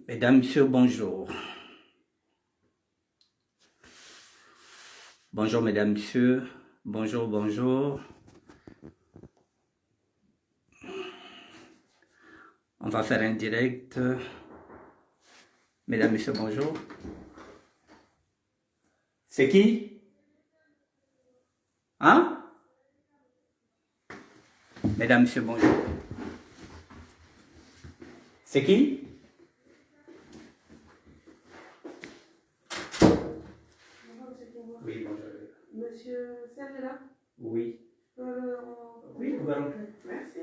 Mesdames, Messieurs, bonjour. Bonjour, Mesdames, Messieurs. Bonjour, bonjour. On va faire un direct. Mesdames, Messieurs, bonjour. C'est qui? Hein? Mesdames, Messieurs, bonjour. C'est qui? Oui, bonjour. Monsieur Serge est là? Oui. Oui, vous pouvez rentrer. Merci.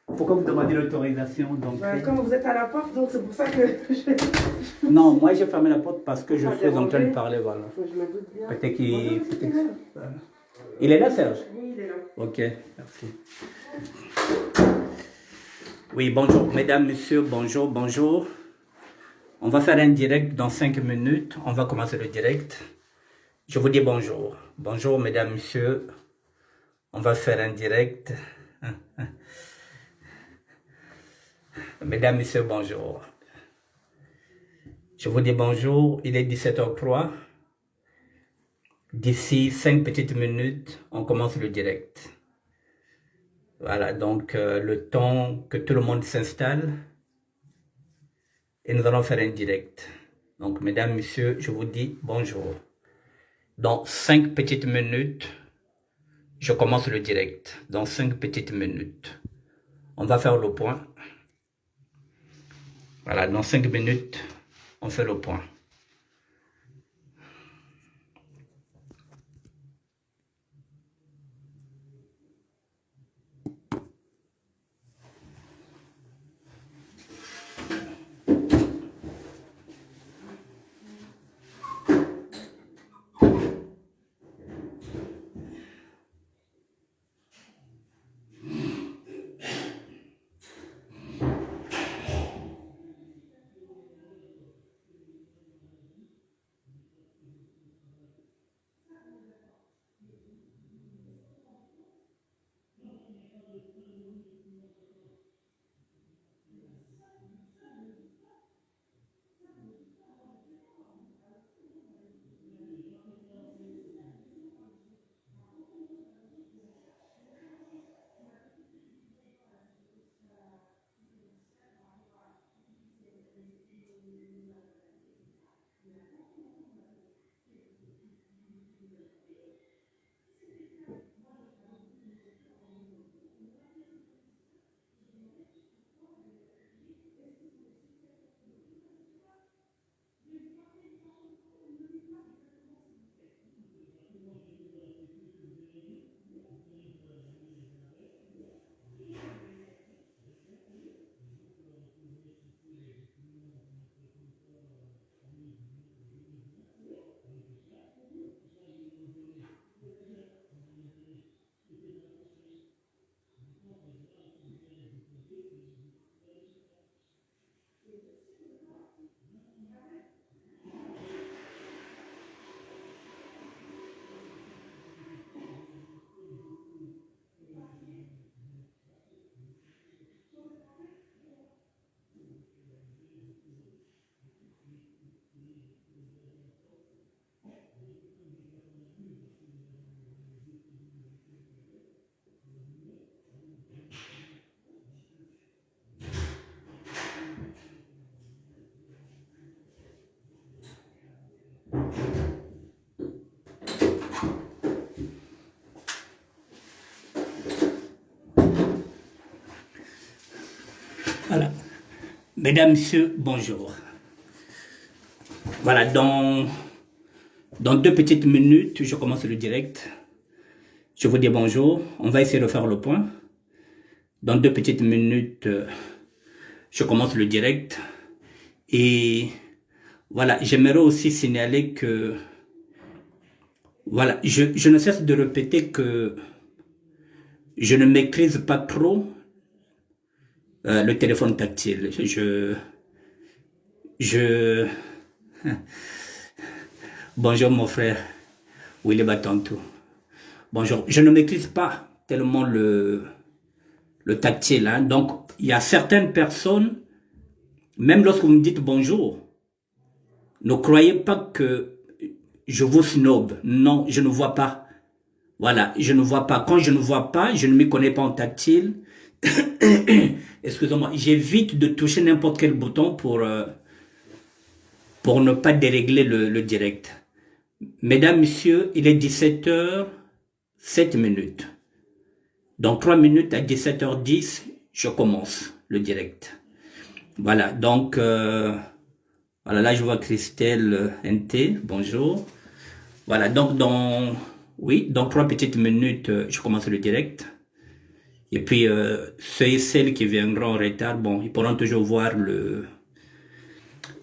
Pourquoi vous demandez l'autorisation d'entrer? Comme vous êtes à la porte, donc c'est pour ça que je... Non, moi j'ai fermé la porte parce que je Pas suis en train de déranger. parler, voilà. Je me doute bien. Peut-être qu'il... Bonjour, monsieur Serge. Voilà. Il est là, Serge? Oui, il est là. Ok, merci. Oui, bonjour, mesdames, messieurs, bonjour, bonjour. On va faire un direct dans 5 minutes. On va commencer le direct. Je vous dis bonjour. Bonjour, mesdames, messieurs. On va faire un direct. Mesdames, messieurs, bonjour. Je vous dis bonjour. Il est 17h03. D'ici 5 petites minutes, on commence le direct. Voilà, donc le temps que tout le monde s'installe. Et nous allons faire un direct. Donc, mesdames, messieurs, je vous dis bonjour. Dans 5 petites minutes, je commence le direct. Dans 5 petites minutes. On va faire le point. Voilà, dans 5 minutes, on fait le point. Voilà. Mesdames, messieurs, bonjour. Voilà, dans 2 petites minutes, je commence le direct. Je vous dis bonjour. On va essayer de faire le point. Dans 2 petites minutes, je commence le direct. Et voilà, j'aimerais aussi signaler que, voilà, je ne cesse de répéter que je ne maîtrise pas trop le téléphone tactile. Je... Bonjour mon frère, Willy Batantou. Bonjour, je ne maîtrise pas tellement le tactile. Hein. Donc, il y a certaines personnes Même lorsque vous me dites bonjour, ne croyez pas que je vous snob. Non, je ne vois pas. Voilà, je ne vois pas. Quand je ne vois pas, je ne me connais pas en tactile. Excusez-moi, j'évite de toucher n'importe quel bouton pour ne pas dérégler le direct. Mesdames, Messieurs, il est 17h07. Dans 3 minutes à 17h10, je commence le direct. Voilà, donc, voilà, là je vois Christelle NT, bonjour. Voilà, donc dans 3 petites minutes, je commence le direct. Et puis, ceux et celles qui viendront en retard, bon, ils pourront toujours voir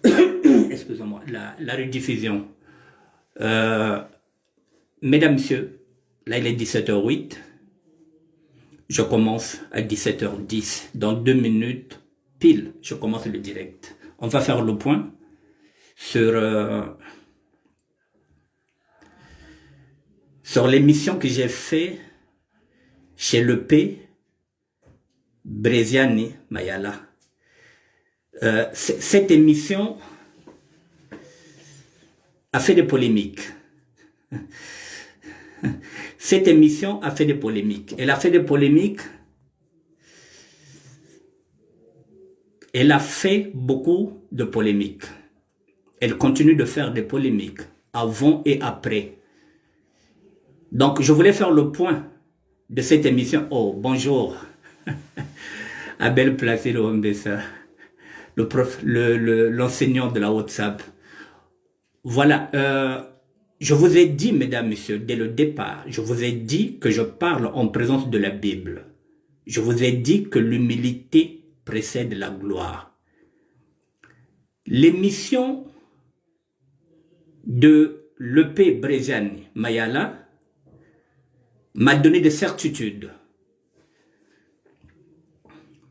excusez-moi, la rediffusion. Mesdames, Messieurs, là il est 17h08. Je commence à 17h10. Dans 2 minutes, pile, je commence le direct. On va faire le point sur l'émission que j'ai fait chez le P. Breziani Mayala. Cette émission a fait des polémiques. Cette émission a fait des polémiques. Elle a fait des polémiques. Elle a fait beaucoup de polémiques. Elle continue de faire des polémiques avant et après. Donc, je voulais faire le point de cette émission. Oh, bonjour. Abel Placido Mbessa, l'enseignant de la WhatsApp. Voilà, je vous ai dit, mesdames, messieurs, dès le départ, je vous ai dit que je parle en présence de la Bible. Je vous ai dit que l'humilité précède la gloire. L'émission de l'EP Breziani Mayala m'a donné des certitudes,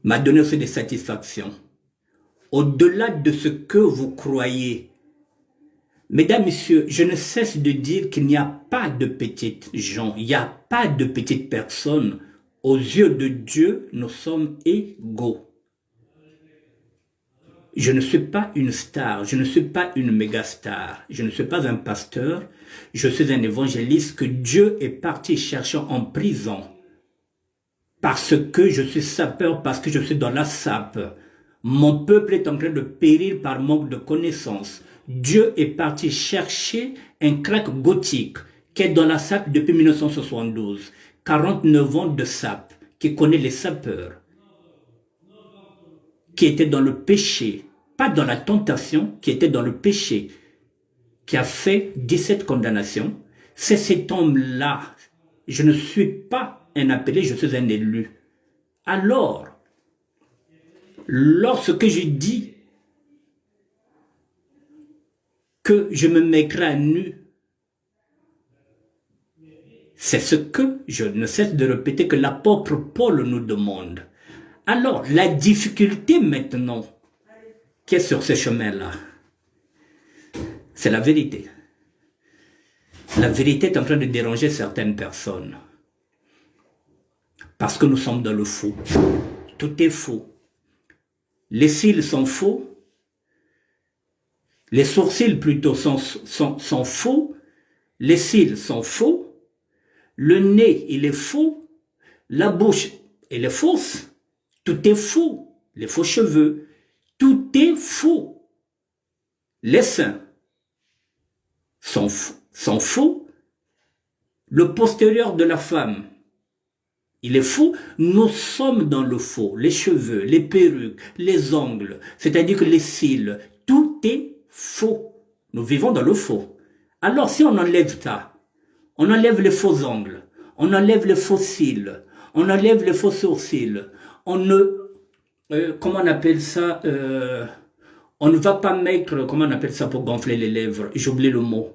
m'a donné aussi des satisfactions. Au-delà de ce que vous croyez, mesdames, messieurs, je ne cesse de dire qu'il n'y a pas de petites gens, il n'y a pas de petites personnes. Aux yeux de Dieu, nous sommes égaux. Je ne suis pas une star, je ne suis pas une méga star, je ne suis pas un pasteur, je suis un évangéliste que Dieu est parti chercher en prison. Parce que je suis sapeur, parce que je suis dans la sape. Mon peuple est en train de périr par manque de connaissances. Dieu est parti chercher un crack gothique qui est dans la sape depuis 1972. 49 ans de sape, qui connaît les sapeurs, qui était dans le péché, pas dans la tentation, qui était dans le péché, qui a fait 17 condamnations. C'est cet homme-là. Je ne suis pas un appelé, je suis un élu. Alors, lorsque je dis que je me mettrai à nu, c'est ce que je ne cesse de répéter que l'apôtre Paul nous demande. Alors, la difficulté maintenant qui est sur ce chemin-là, c'est la vérité. La vérité est en train de déranger certaines personnes. Parce que nous sommes dans le faux. Tout est faux. Les cils sont faux. Les sourcils plutôt sont faux. Les cils sont faux. Le nez, il est faux. La bouche, elle est fausse. Tout est faux. Les faux cheveux. Tout est faux. Les seins sont faux. Le postérieur de la femme, il est faux. Nous sommes dans le faux. Les cheveux, les perruques, les ongles, c'est-à-dire que les cils, tout est faux. Nous vivons dans le faux. Alors si on enlève ça, on enlève les faux ongles, on enlève les faux cils, on enlève les faux sourcils, on ne... comment on appelle ça on ne va pas mettre... Comment on appelle ça pour gonfler les lèvres? J'oublie le mot.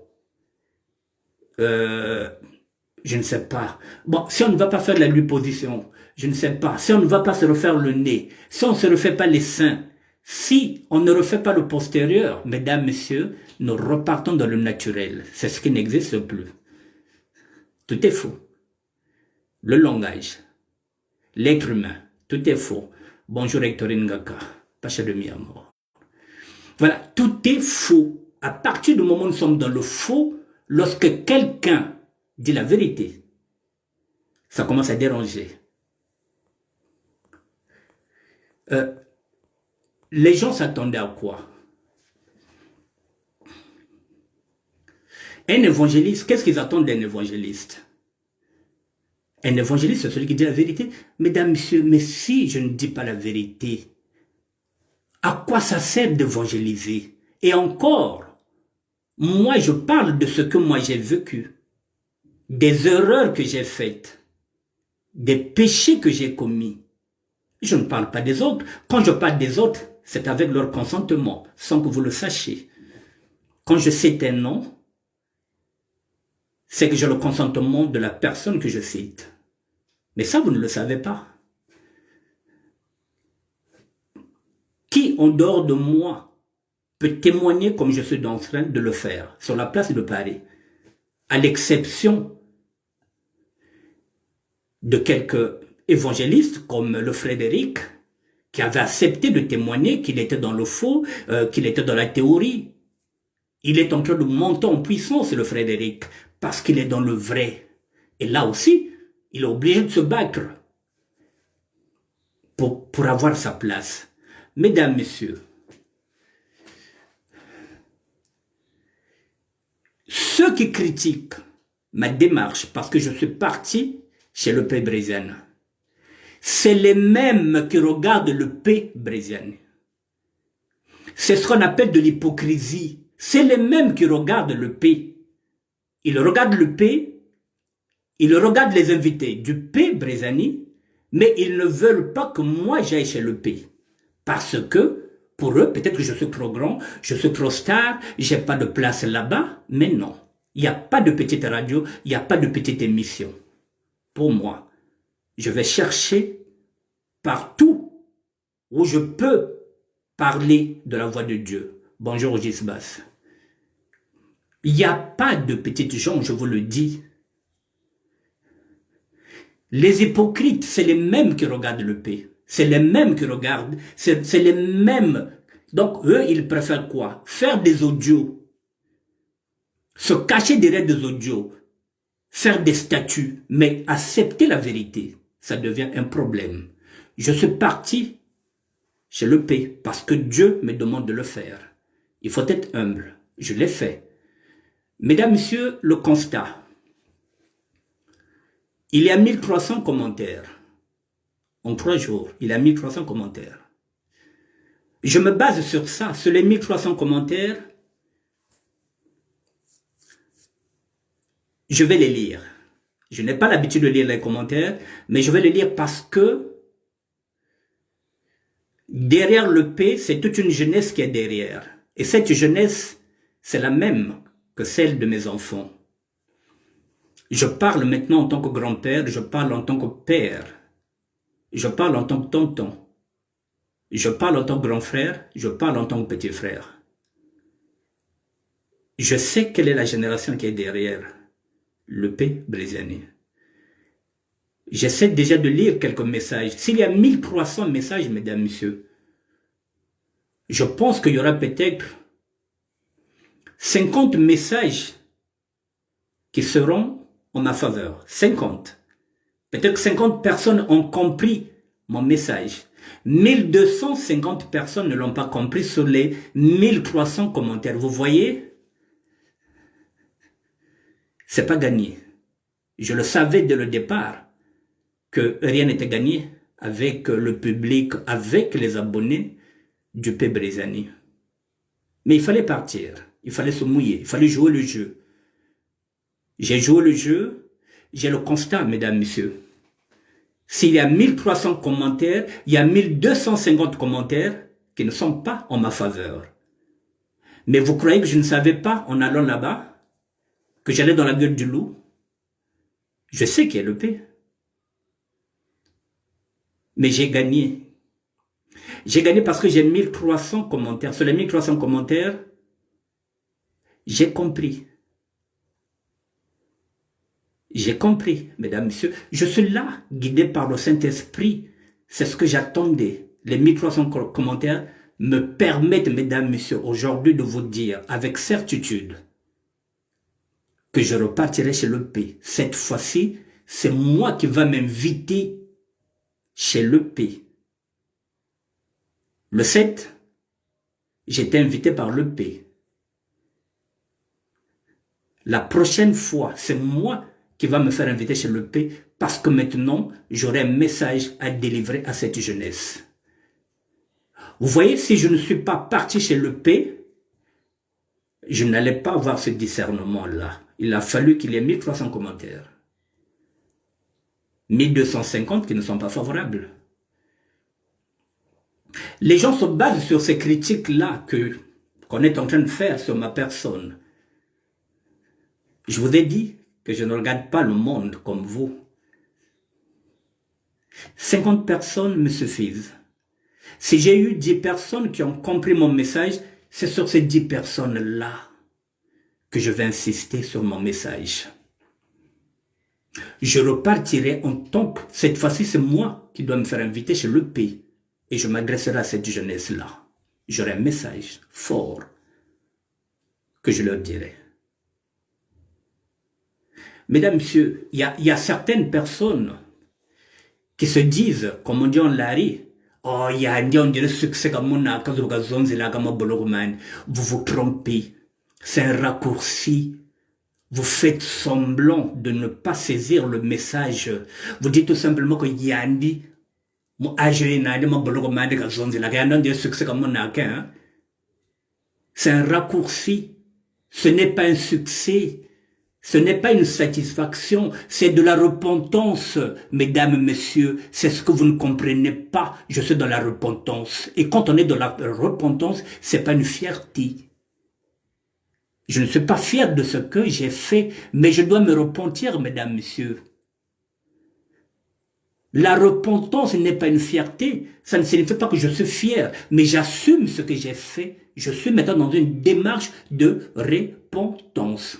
Je ne sais pas. Bon, si on ne va pas faire la liposuction, je ne sais pas. Si on ne va pas se refaire le nez, si on ne se refait pas les seins, si on ne refait pas le postérieur, mesdames, messieurs, nous repartons dans le naturel. C'est ce qui n'existe plus. Tout est faux. Le langage, l'être humain, tout est faux. Bonjour Hectorine Ngaka, Pacha de Miamor. Voilà, tout est faux. À partir du moment où nous sommes dans le faux, lorsque quelqu'un dit la vérité, ça commence à déranger. Les gens s'attendaient à quoi? Un évangéliste, qu'est-ce qu'ils attendent d'un évangéliste? Un évangéliste, c'est celui qui dit la vérité. Mesdames, messieurs, mais si je ne dis pas la vérité, à quoi ça sert d'évangéliser? Et encore, moi je parle de ce que moi j'ai vécu, des erreurs que j'ai faites, des péchés que j'ai commis. Je ne parle pas des autres. Quand je parle des autres, c'est avec leur consentement, sans que vous le sachiez. Quand je cite un nom, c'est que j'ai le consentement de la personne que je cite. Mais ça, vous ne le savez pas. Qui, en dehors de moi, peut témoigner comme je suis en train de le faire, sur la place de Paris, à l'exception de quelques évangélistes comme le Frédéric, qui avait accepté de témoigner qu'il était dans le faux, qu'il était dans la théorie. Il est en train de monter en puissance, le Frédéric, parce qu'il est dans le vrai. Et là aussi, il est obligé de se battre pour avoir sa place. Mesdames, messieurs, ceux qui critiquent ma démarche parce que je suis parti chez le P. Bréziane, c'est les mêmes qui regardent le P. Bréziane. C'est ce qu'on appelle de l'hypocrisie. C'est les mêmes qui regardent le P. Ils regardent le P, ils regardent les invités du P. Brézani, mais ils ne veulent pas que moi j'aille chez le P. Parce que, pour eux, peut-être que je suis trop grand, je suis trop star, j'ai pas de place là-bas, mais non. Il n'y a pas de petite radio, il n'y a pas de petite émission. Pour moi, je vais chercher partout où je peux parler de la voix de Dieu. Bonjour Gisbas. Il n'y a pas de petites gens, je vous le dis. Les hypocrites, c'est les mêmes qui regardent le P. C'est les mêmes qui regardent, c'est les mêmes. Donc eux, ils préfèrent quoi? Faire des audios, se cacher derrière des audios, faire des statuts, mais accepter la vérité, ça devient un problème. Je suis parti chez le P parce que Dieu me demande de le faire. Il faut être humble. Je l'ai fait. Mesdames, messieurs, le constat. Il y a 1300 commentaires. En 3 jours, il y a 1300 commentaires. Je me base sur ça, sur les 1300 commentaires. Je vais les lire. Je n'ai pas l'habitude de lire les commentaires, mais je vais les lire parce que derrière le P, c'est toute une jeunesse qui est derrière. Et cette jeunesse, c'est la même que celle de mes enfants. Je parle maintenant en tant que grand-père, je parle en tant que père, je parle en tant que tonton, je parle en tant que grand frère, je parle en tant que petit frère. Je sais quelle est la génération qui est derrière le P. Bréziani. J'essaie déjà de lire quelques messages. S'il y a 1300 messages, mesdames, messieurs, je pense qu'il y aura peut-être 50 messages qui seront en ma faveur. 50. Peut-être que 50 personnes ont compris mon message. 1250 personnes ne l'ont pas compris sur les 1300 commentaires. Vous voyez? C'est pas gagné. Je le savais dès le départ que rien n'était gagné avec le public, avec les abonnés du P. Bréziani. Mais il fallait partir. Il fallait se mouiller. Il fallait jouer le jeu. J'ai joué le jeu. J'ai le constat, mesdames, messieurs. S'il y a 1300 commentaires, il y a 1250 commentaires qui ne sont pas en ma faveur. Mais vous croyez que je ne savais pas, en allant là-bas, que j'allais dans la gueule du loup? Je sais qu'il y a le P. Mais j'ai gagné. J'ai gagné parce que j'ai 1300 commentaires. Sur les 1300 commentaires, j'ai compris. J'ai compris, mesdames, messieurs. Je suis là, guidé par le Saint-Esprit. C'est ce que j'attendais. Les 1300 commentaires me permettent, mesdames, messieurs, aujourd'hui de vous dire avec certitude que je repartirai chez le P. Cette fois-ci, c'est moi qui va m'inviter chez le P. Le 7, j'étais invité par le P. La prochaine fois, c'est moi qui va me faire inviter chez le P parce que maintenant, j'aurai un message à délivrer à cette jeunesse. Vous voyez, si je ne suis pas parti chez le P, je n'allais pas avoir ce discernement-là. Il a fallu qu'il y ait 1300 commentaires. 1250 qui ne sont pas favorables. Les gens se basent sur ces critiques-là qu'on est en train de faire sur ma personne. Je vous ai dit que je ne regarde pas le monde comme vous. 50 personnes me suffisent. Si j'ai eu 10 personnes qui ont compris mon message, c'est sur ces 10 personnes-là que je vais insister sur mon message. Je repartirai en tant que... Cette fois-ci, c'est moi qui dois me faire inviter chez le P. Et je m'adresserai à cette jeunesse-là. J'aurai un message fort que je leur dirai. Mesdames, messieurs, il y a certaines personnes qui se disent, comme on dit en Lari, oh, il y a un succès comme on a, vous vous trompez. C'est un raccourci. Vous faites semblant de ne pas saisir le message. Vous dites tout simplement que Yandi, c'est un raccourci. Ce n'est pas un succès. Ce n'est pas une satisfaction. C'est de la repentance, mesdames, messieurs. C'est ce que vous ne comprenez pas. Je suis dans la repentance. Et quand on est dans la repentance, c'est pas une fierté. Je ne suis pas fier de ce que j'ai fait, mais je dois me repentir, mesdames, messieurs. La repentance n'est pas une fierté. Ça ne signifie pas que je suis fier, mais j'assume ce que j'ai fait. Je suis maintenant dans une démarche de repentance.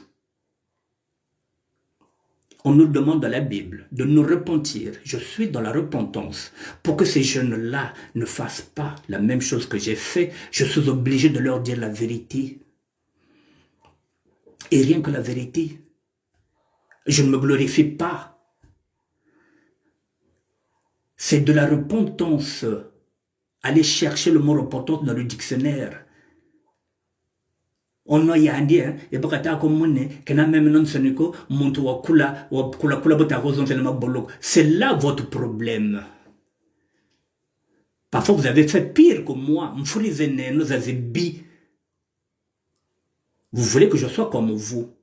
On nous demande dans la Bible de nous repentir. Je suis dans la repentance. Pour que ces jeunes-là ne fassent pas la même chose que j'ai fait, je suis obligé de leur dire la vérité. Et rien que la vérité. Je ne me glorifie pas. C'est de la repentance. Allez chercher le mot repentance dans le dictionnaire. On a yandi et bakata ko monne kena même non soniko muntu wakula bota rozon tellement bolok. C'est là votre problème. Parfois vous avez fait pire que moi. Mfrizene nous azebi. Vous voulez que je sois comme vous.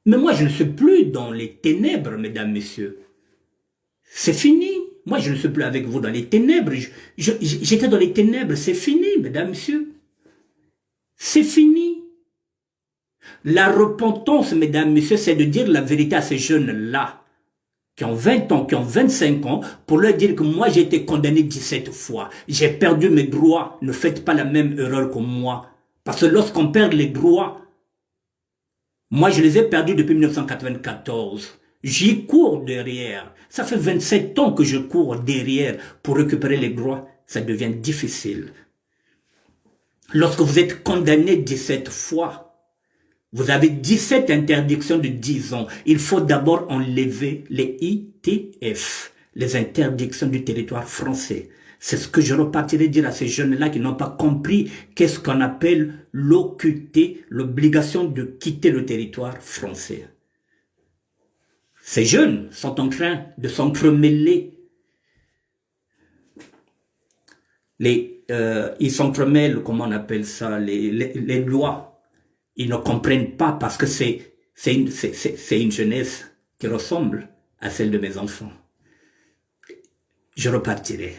Mais moi, je ne suis plus dans les ténèbres, mesdames, messieurs. C'est fini. Moi, je ne suis plus avec vous dans les ténèbres. J'étais dans les ténèbres. C'est fini, mesdames, messieurs. C'est fini. La repentance, mesdames, messieurs, c'est de dire la vérité à ces jeunes-là, qui ont 20 ans, qui ont 25 ans, pour leur dire que moi, j'ai été condamné 17 fois. J'ai perdu mes droits. Ne faites pas la même erreur que moi. Parce que lorsqu'on perd les droits, moi je les ai perdus depuis 1994. J'y cours derrière. Ça fait 27 ans que je cours derrière pour récupérer les droits. Ça devient difficile. Lorsque vous êtes condamné 17 fois, vous avez 17 interdictions de 10 ans. Il faut d'abord enlever les ITF, les interdictions du territoire français. C'est ce que je repartirai dire à ces jeunes-là qui n'ont pas compris qu'est-ce qu'on appelle l'OQT, l'obligation de quitter le territoire français. Ces jeunes sont en train de s'entremêler. Ils s'entremêlent, comment on appelle ça, les lois. Ils ne comprennent pas parce que c'est une jeunesse qui ressemble à celle de mes enfants. Je repartirai.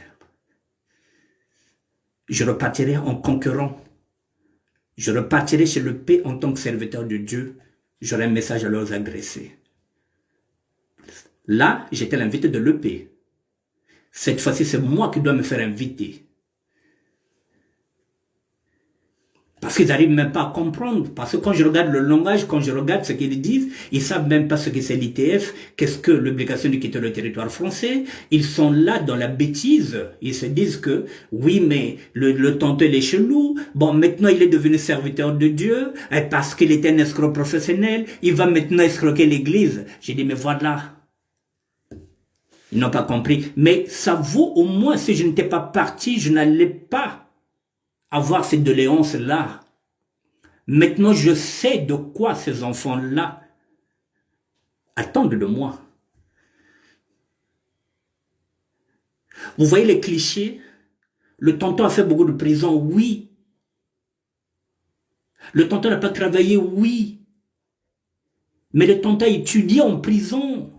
Je repartirai en conquérant. Je repartirai chez le P en tant que serviteur de Dieu. J'aurai un message à leur adresser. Là, j'étais l'invité de l'EP. Cette fois-ci, c'est moi qui dois me faire inviter. Parce qu'ils n'arrivent même pas à comprendre. Parce que quand je regarde le langage, quand je regarde ce qu'ils disent, ils savent même pas ce que c'est l'ITF, qu'est-ce que l'obligation de quitter le territoire français. Ils sont là dans la bêtise. Ils se disent que, oui, mais le tonton il est chelou. Bon, maintenant il est devenu serviteur de Dieu, et parce qu'il était un escroc professionnel, il va maintenant escroquer l'église. J'ai dit, mais voilà. Ils n'ont pas compris. Mais ça vaut au moins, si je n'étais pas parti, je n'allais pas avoir cette doléance-là. Maintenant, je sais de quoi ces enfants-là attendent de moi. Vous voyez les clichés? Le tonton a fait beaucoup de prison, oui. Le tonton n'a pas travaillé, oui. Mais le tonton a étudié en prison.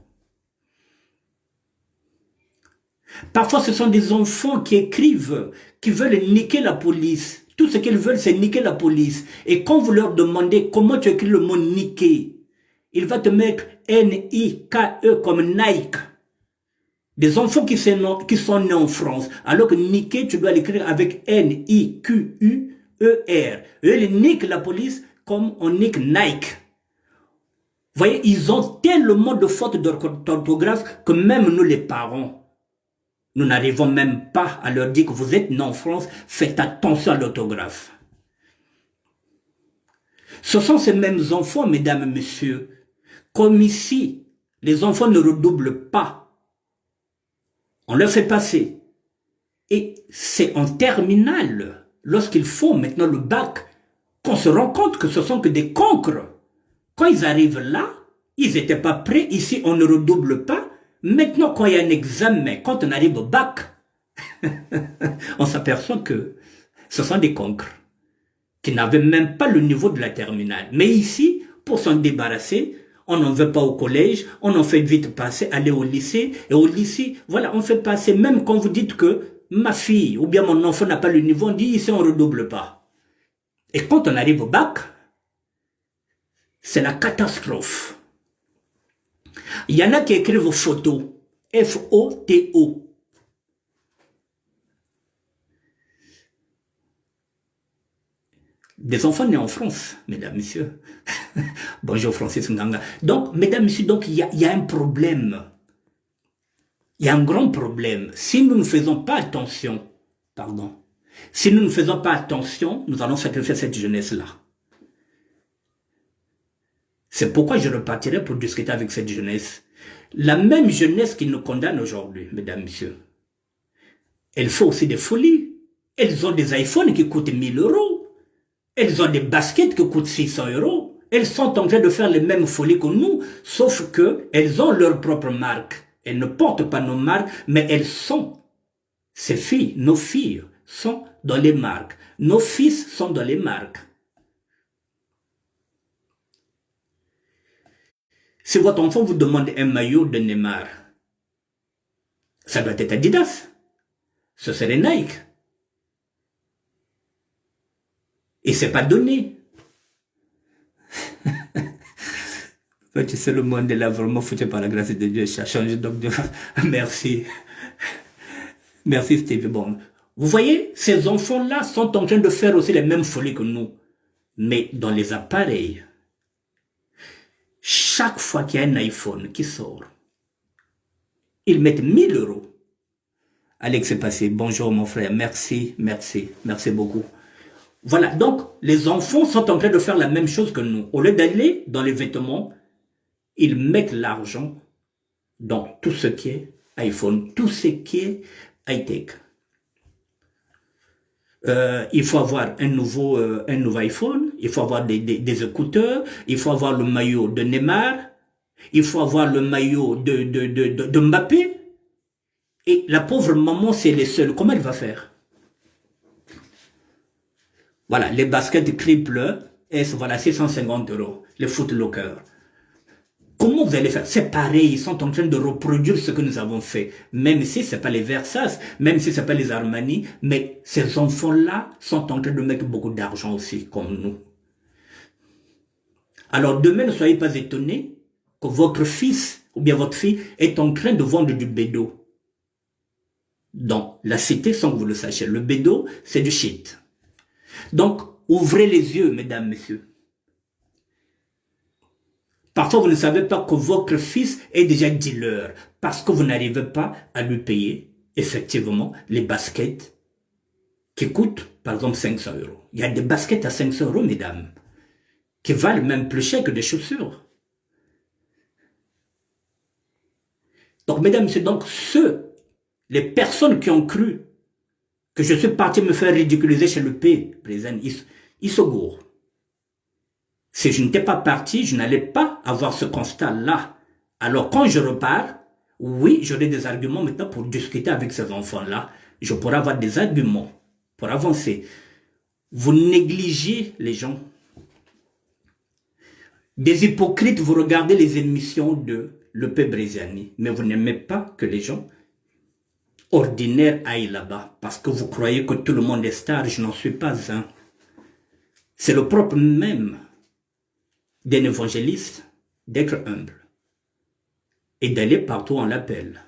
Parfois, ce sont des enfants qui écrivent, qui veulent niquer la police. Tout ce qu'ils veulent, c'est niquer la police. Et quand vous leur demandez comment tu écris le mot niquer, il va te mettre N-I-K-E comme Nike. Des enfants qui sont nés en France. Alors que niquer, tu dois l'écrire avec N-I-Q-U-E-R. Eux, ils niquent la police comme on nique Nike. Vous voyez, ils ont tellement de fautes d'orthographe que même nous, les parents, nous n'arrivons même pas à leur dire que vous êtes né en France, faites attention à l'orthographe. Ce sont ces mêmes enfants, mesdames et messieurs, comme ici, les enfants ne redoublent pas. On leur fait passer. Et c'est en terminale, lorsqu'ils font maintenant le bac, qu'on se rend compte que ce sont que des cancres. Quand ils arrivent là, ils n'étaient pas prêts, ici on ne redouble pas. Maintenant, quand il y a un examen, quand on arrive au bac, on s'aperçoit que ce sont des cancres qui n'avaient même pas le niveau de la terminale. Mais ici, pour s'en débarrasser, on n'en veut pas au collège, on en fait vite passer, aller au lycée. Et au lycée, voilà, on fait passer, même quand vous dites que ma fille ou bien mon enfant n'a pas le niveau, on dit ici on ne redouble pas. Et quand on arrive au bac, c'est la catastrophe. Il y en a qui écrivent photo, F-O-T-O. Des enfants nés en France, mesdames, messieurs. Bonjour Francis Nganga. Donc, mesdames, messieurs, donc il y a un problème. Il y a un grand problème. Si nous ne faisons pas attention, si nous ne faisons pas attention, nous allons sacrifier cette jeunesse-là. C'est pourquoi je repartirai pour discuter avec cette jeunesse. La même jeunesse qui nous condamne aujourd'hui, mesdames, messieurs. Elle fait aussi des folies. Elles ont des iPhones qui coûtent 1000 euros. Elles ont des baskets qui coûtent 600 euros. Elles sont en train de faire les mêmes folies que nous, sauf qu'elles ont leur propre marque. Elles ne portent pas nos marques, mais elles sont. Ces filles, nos filles, sont dans les marques. Nos fils sont dans les marques. Si votre enfant vous demande un maillot de Neymar, ça doit être Adidas. Ce serait Nike. Et c'est pas donné. Tu sais, le monde est là vraiment foutu par la grâce de Dieu. Ça change donc de... Merci. Merci Steve. Bon. Vous voyez, ces enfants-là sont en train de faire aussi les mêmes folies que nous. Mais dans les appareils. Chaque fois qu'il y a un iPhone qui sort, ils mettent 1000 euros. Alex est passé. Bonjour mon frère. Merci, merci, merci beaucoup. Voilà, donc les enfants sont en train de faire la même chose que nous. Au lieu d'aller dans les vêtements, ils mettent l'argent dans tout ce qui est iPhone, tout ce qui est high-tech. Il faut avoir un nouveau iPhone, il faut avoir des écouteurs, il faut avoir le maillot de Neymar, il faut avoir le maillot de Mbappé. Et la pauvre maman, c'est les seuls. Comment elle va faire? Voilà, les baskets triple S, voilà, 650 euros, les Footlocker. Comment vous allez faire? C'est pareil, ils sont en train de reproduire ce que nous avons fait. Même si ce n'est pas les Versace, même si ce n'est pas les Armani, mais ces enfants-là sont en train de mettre beaucoup d'argent aussi, comme nous. Alors demain, ne soyez pas étonnés que votre fils ou bien votre fille est en train de vendre du bédo. Dans la cité, sans que vous le sachiez, le bédo, c'est du shit. Donc, Ouvrez les yeux, mesdames, messieurs. Parfois, vous ne savez pas que votre fils est déjà dealer parce que vous n'arrivez pas à lui payer, effectivement, les baskets qui coûtent, par exemple, 500 euros. Il y a des baskets à 500 euros, mesdames, qui valent même plus cher que des chaussures. Donc, mesdames, messieurs, donc les personnes qui ont cru que je suis parti me faire ridiculiser chez le P, président, ils se gourrent. Si je n'étais pas parti, je n'allais pas avoir ce constat-là. Alors, quand je repars, oui, j'aurai des arguments maintenant pour discuter avec ces enfants-là. Je pourrai avoir des arguments pour avancer. Vous négligez les gens. Des hypocrites, vous regardez les émissions de l'E.P. Breziani, mais vous n'aimez pas que les gens ordinaires aillent là-bas, parce que vous croyez que tout le monde est star. Je n'en suis pas un. C'est le propre même d'un évangéliste d'être humble et d'aller partout où on l'appelle.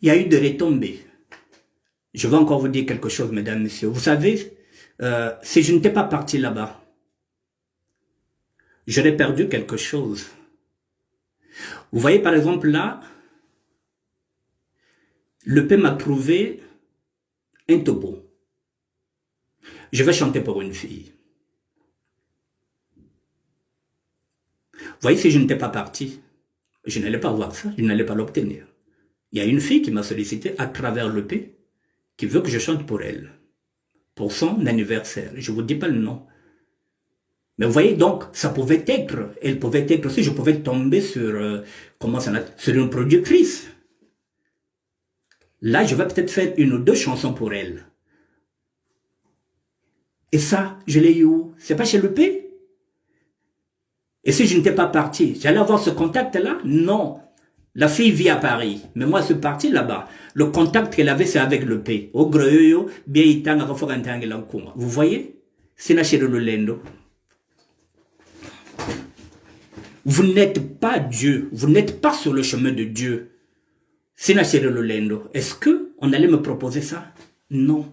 Il y a eu des retombées. Je vais encore vous dire quelque chose, mesdames, messieurs. Vous savez, si je n'étais pas parti là-bas, j'aurais perdu quelque chose. Vous voyez, par exemple, là, le P m'a trouvé un topo. Je vais chanter pour une fille. Vous voyez, si je n'étais pas parti, je n'allais pas voir ça, je n'allais pas l'obtenir. Il y a une fille qui m'a sollicité à travers le P, qui veut que je chante pour elle, pour son anniversaire. Je ne vous dis pas le nom. Mais vous voyez, donc, ça pouvait être, elle pouvait être aussi, je pouvais tomber sur, sur une productrice. Là, je vais peut-être faire une ou deux chansons pour elle. Et ça, je l'ai eu où? C'est pas chez le P? Et si je n'étais pas parti, j'allais avoir ce contact-là? Non. La fille vit à Paris, mais moi, je suis parti là-bas. Le contact qu'elle avait, c'est avec le P. Vous voyez? C'est la chez le Lendo. Vous n'êtes pas Dieu. Vous n'êtes pas sur le chemin de Dieu. C'est la chez le Lendo. Est-ce qu'on allait me proposer ça? Non.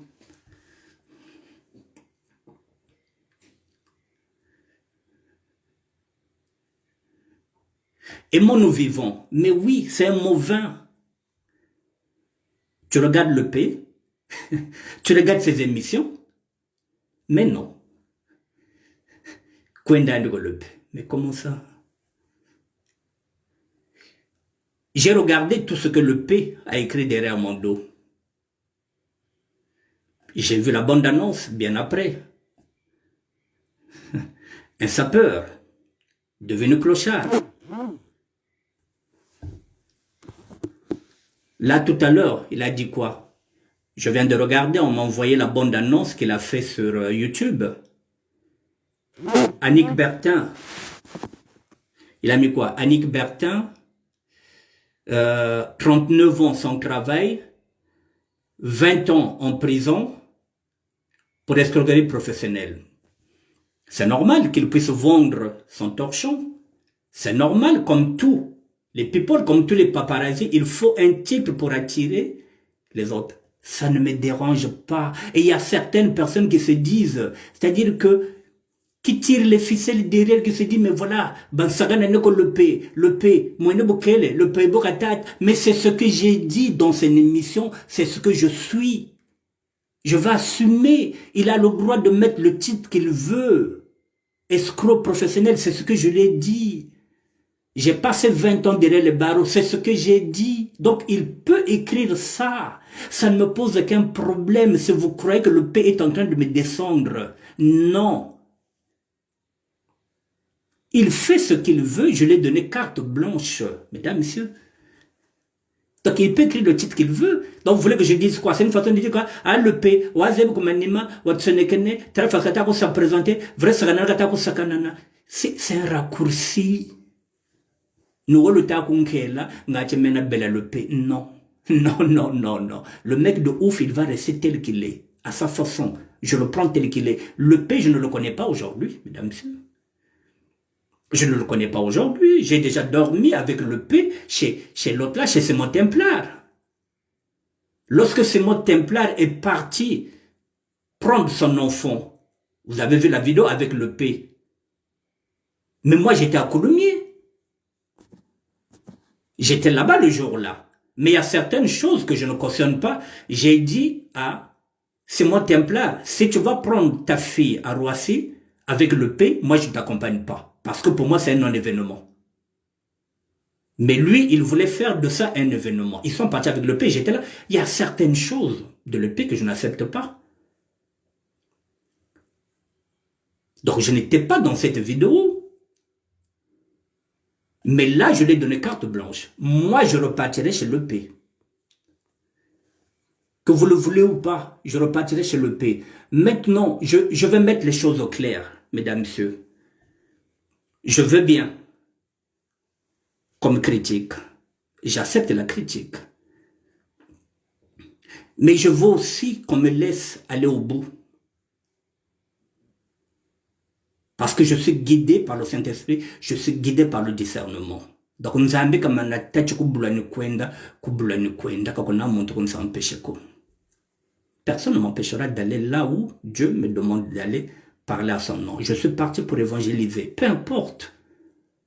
Et moi, nous vivons. Mais oui, c'est un mot vain. Tu regardes le P, tu regardes ses émissions, mais non. Mais comment ça? J'ai regardé tout ce que le P a écrit derrière mon dos. J'ai vu la bande-annonce bien après. Un sapeur, devenu clochard. Là, tout à l'heure, il a dit quoi? Je viens de regarder, on m'a envoyé la bande-annonce qu'il a fait sur YouTube. Annick Bertin. Il a mis quoi? Annick Bertin, 39 ans sans travail, 20 ans en prison pour escroquerie professionnelle. C'est normal qu'il puisse vendre son torchon. C'est normal, comme tout. Les people, comme tous les paparazzis, il faut un titre pour attirer les autres. Ça ne me dérange pas. Et il y a certaines personnes qui se disent, c'est-à-dire que, qui tirent les ficelles derrière, qui se disent, mais voilà, ben ça gagne le P, le P, mais c'est ce que j'ai dit dans cette émission, c'est ce que je suis. Je vais assumer. Il a le droit de mettre le titre qu'il veut. Escroc professionnel, c'est ce que je l'ai dit. J'ai passé 20 ans derrière les barreaux, c'est ce que j'ai dit. Donc, il peut écrire ça. Ça ne me pose aucun problème si vous croyez que le P est en train de me descendre. Non. Il fait ce qu'il veut, je lui ai donné carte blanche. Mesdames, messieurs. Donc, il peut écrire le titre qu'il veut. Donc, vous voulez que je dise quoi? C'est une façon de dire quoi? Ah, le P, c'est un raccourci. Nous, le P. Non. Non, non, non, non. Le mec de ouf, il va rester tel qu'il est. À sa façon. Je le prends tel qu'il est. Le P, je ne le connais pas aujourd'hui, mesdames, messieurs. Je ne le connais pas aujourd'hui. J'ai déjà dormi avec le P chez l'autre là, chez Simon Templar. Lorsque Simon Templar est parti prendre son enfant. Vous avez vu la vidéo avec le P. Mais moi, j'étais à Coulommiers. J'étais là-bas le jour-là. Mais il y a certaines choses que je ne cautionne pas. J'ai dit à Simon Templar, si tu vas prendre ta fille à Roissy avec le P, moi, je ne t'accompagne pas. Parce que pour moi, c'est un non-événement. Mais lui, il voulait faire de ça un événement. Ils sont partis avec le P, j'étais là. Il y a certaines choses de l'EP que je n'accepte pas. Donc, je n'étais pas dans cette vidéo. Mais là, je lui ai donné carte blanche. Moi, je repartirai chez l'EP. Que vous le voulez ou pas, je repartirai chez l'EP. Maintenant, je vais mettre les choses au clair, mesdames, messieurs. Je veux bien, comme critique. J'accepte la critique. Mais je veux aussi qu'on me laisse aller au bout. Parce que je suis guidé par le Saint-Esprit, je suis guidé par le discernement. Donc nous avons comme un attache kubulani kwenda, kakona montre qu'on s'empêche quoi. Personne ne m'empêchera d'aller là où Dieu me demande d'aller parler à son nom. Je suis parti pour évangéliser, peu importe.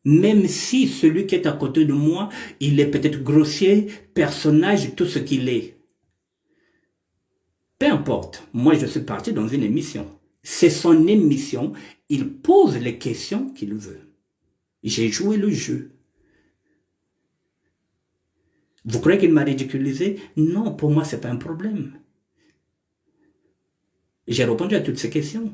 Même si celui qui est à côté de moi, il est peut-être grossier, personnage, tout ce qu'il est. Peu importe, moi je suis parti dans une émission. C'est son émission, il pose les questions qu'il veut. J'ai joué le jeu. Vous croyez qu'il m'a ridiculisé? Non, pour moi, ce n'est pas un problème. J'ai répondu à toutes ces questions.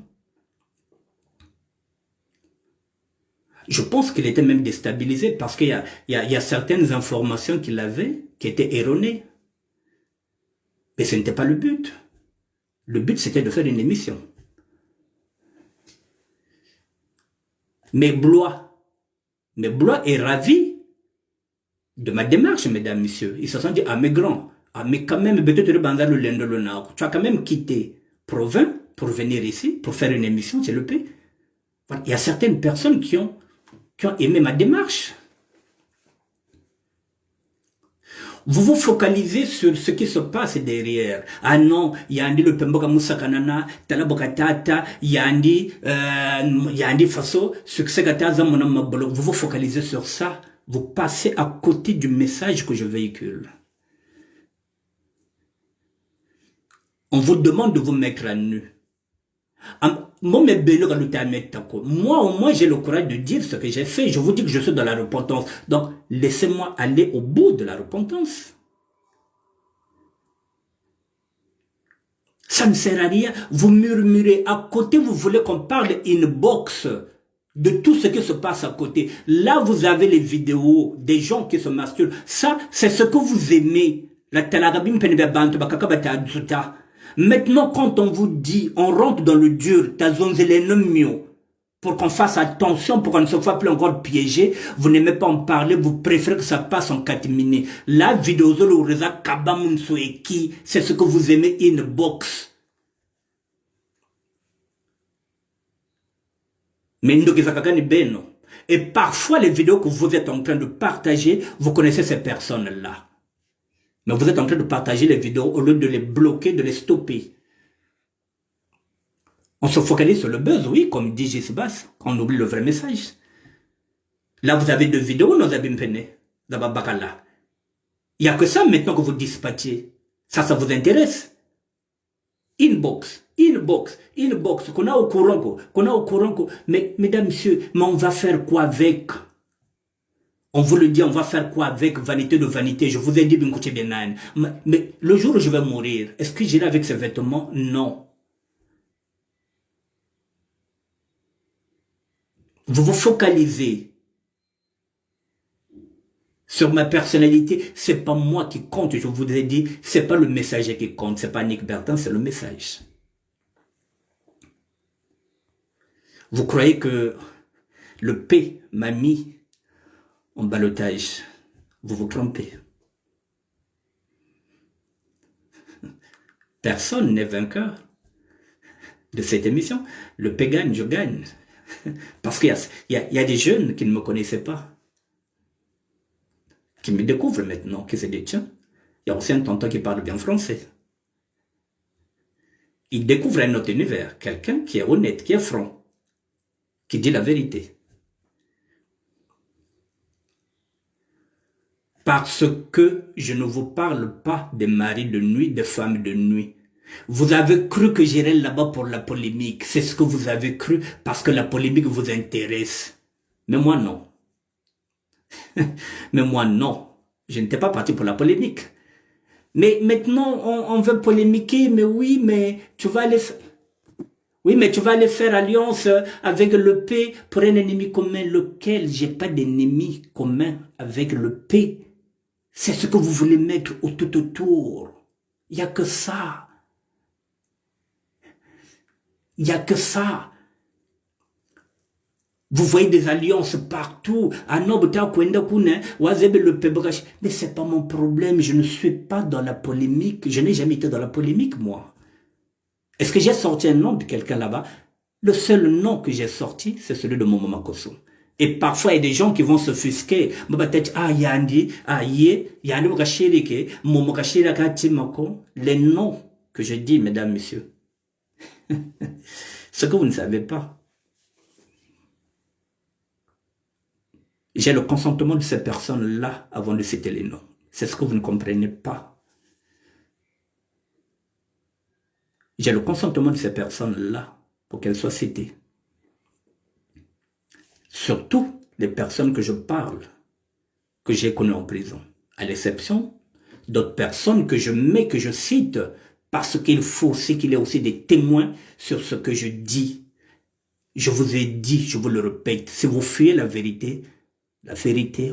Je pense qu'il était même déstabilisé parce qu'il y a certaines informations qu'il avait qui étaient erronées. Mais ce n'était pas le but. Le but, c'était de faire une émission. Mais Blois est ravi de ma démarche, mesdames, messieurs. Ils se sont dit, ah mais grand, ah mais quand même, tu as quand même quitté Provins pour venir ici, pour faire une émission, c'est le P. Voilà. Il y a certaines personnes qui ont aimé ma démarche. Vous vous focalisez sur ce qui se passe derrière. Ah non, yandi le pemboka musakanana, talabokatata, yandi faso, succès gataza monamabolo. Vous vous focalisez sur ça. Vous passez à côté du message que je véhicule. On vous demande de vous mettre à nu. Moi, au moins, j'ai le courage de dire ce que j'ai fait. Je vous dis que je suis dans la repentance. Donc, laissez-moi aller au bout de la repentance. Ça ne sert à rien. Vous murmurez. À côté, vous voulez qu'on parle inbox de tout ce qui se passe à côté. Là, vous avez les vidéos des gens qui se masturbent. Ça, c'est ce que vous aimez. La talarabim penebabante bakakabata adzuta. Maintenant, quand on vous dit, on rentre dans le dur, pour qu'on fasse attention, pour qu'on ne se fasse plus encore piéger, vous n'aimez pas en parler, vous préférez que ça passe en catimini. La vidéo, c'est ce que vous aimez inbox. Et parfois, les vidéos que vous êtes en train de partager, vous connaissez ces personnes-là. Mais vous êtes en train de partager les vidéos au lieu de les bloquer, de les stopper. On se focalise sur le buzz, oui, comme dit Gisbas, on oublie le vrai message. Là, vous avez deux vidéos, nous avons peine. Il n'y a que ça maintenant que vous dispatchez. Ça vous intéresse. Inbox, qu'on a au courant. Mais, mesdames, messieurs, mais on va faire quoi avec? On vous le dit, on va faire quoi avec vanité de vanité? Je vous ai dit, mais le jour où je vais mourir, est-ce que j'irai avec ces vêtements? Non. Vous vous focalisez sur ma personnalité. C'est pas moi qui compte, je vous ai dit, c'est pas le messager qui compte, c'est pas Nick Bertin, c'est le message. Vous croyez que le P m'a mis en ballottage? Vous vous trompez. Personne n'est vainqueur de cette émission. Le P gagne, je gagne. Parce qu'il y a des jeunes qui ne me connaissaient pas, qui me découvrent maintenant, qui se disent, tiens, il y a aussi un tonton qui parle bien français. il découvre un autre univers, quelqu'un qui est honnête, qui est franc, qui dit la vérité. Parce que je ne vous parle pas des maris de nuit, des femmes de nuit. Vous avez cru que j'irais là-bas pour la polémique. C'est ce que vous avez cru parce que la polémique vous intéresse. Mais moi, non. Mais moi, non. Je n'étais pas parti pour la polémique. Mais maintenant, on veut polémiquer. Mais oui, mais tu vas aller... Oui, mais tu vas aller faire alliance avec le P pour un ennemi commun. Lequel? J'ai pas d'ennemi commun avec le P. C'est ce que vous voulez mettre tout autour. Il n'y a que ça. Il n'y a que ça. Vous voyez des alliances partout. Mais c'est pas mon problème. Je ne suis pas dans la polémique. Je n'ai jamais été dans la polémique, moi. Est-ce que j'ai sorti un nom de quelqu'un là-bas? Le seul nom que j'ai sorti, c'est celui de Momo Makosso. Et parfois, il y a des gens qui vont s'offusquer. Les noms que je dis, mesdames, messieurs. Ce que vous ne savez pas. J'ai le consentement de ces personnes-là avant de citer les noms. C'est ce que vous ne comprenez pas. J'ai le consentement de ces personnes-là pour qu'elles soient citées. Surtout les personnes que je parle, que j'ai connues en prison. À l'exception d'autres personnes que je mets, que je cite, parce qu'il faut aussi qu'il y ait aussi des témoins sur ce que je dis. Je vous ai dit, je vous le répète, si vous fuyez la vérité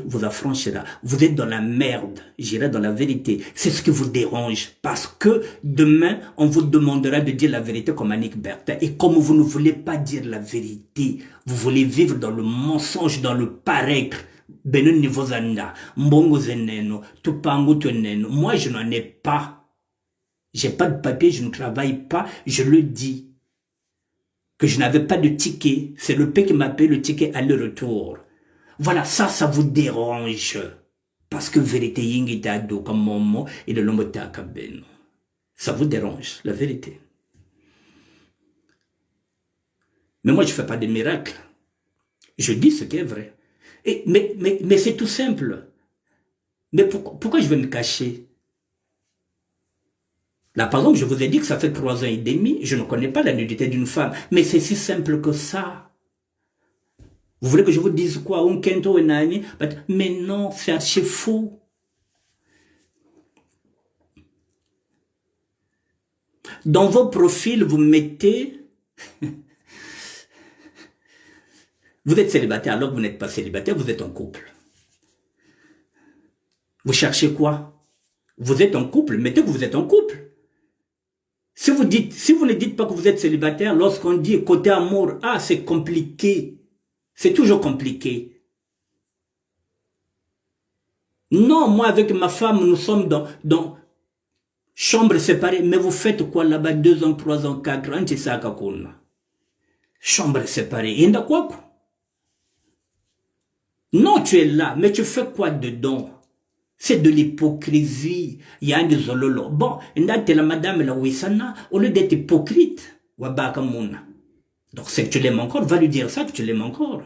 vous affranchira. Vous êtes dans la merde, j'irai dans la vérité. C'est ce qui vous dérange. Parce que demain, on vous demandera de dire la vérité comme Annick Bertin. Et comme vous ne voulez pas dire la vérité, vous voulez vivre dans le mensonge, dans le paraître. Moi, je n'en ai pas. J'ai pas de papier, je ne travaille pas, je le dis. Que je n'avais pas de ticket. C'est le P qui m'a payé le ticket aller-retour. Voilà, ça vous dérange. Parce que vérité yingita do comme momo et le lomota kabeno. Ça vous dérange, la vérité. Mais moi, je ne fais pas de miracles. Je dis ce qui est vrai. Mais c'est tout simple. Mais pourquoi je vais me cacher? Là, par exemple, je vous ai dit que ça fait 3 ans et demi, je ne connais pas la nudité d'une femme. Mais c'est si simple que ça. Vous voulez que je vous dise quoi? Mais non, c'est archi faux. Dans vos profils, vous mettez... Vous êtes célibataire alors que vous n'êtes pas célibataire, vous êtes en couple. Vous cherchez quoi? Vous êtes en couple, mettez que vous êtes en couple. Si vous ne dites pas que vous êtes célibataire, lorsqu'on dit côté amour, c'est compliqué. C'est toujours compliqué. Non, moi avec ma femme, nous sommes dans chambre séparée. Mais vous faites quoi là-bas? 2 ans, 3 ans, 4 ans, c'est ça qu'on a. Chambre séparée. Il y a quoi? Non, tu es là, mais tu fais quoi dedans? C'est de l'hypocrisie. Il y a un des ololo. Bon, il y a la madame la Wissana, au lieu d'être hypocrite, wabaka mouna. Donc c'est que tu l'aimes encore, va lui dire ça que tu l'aimes encore.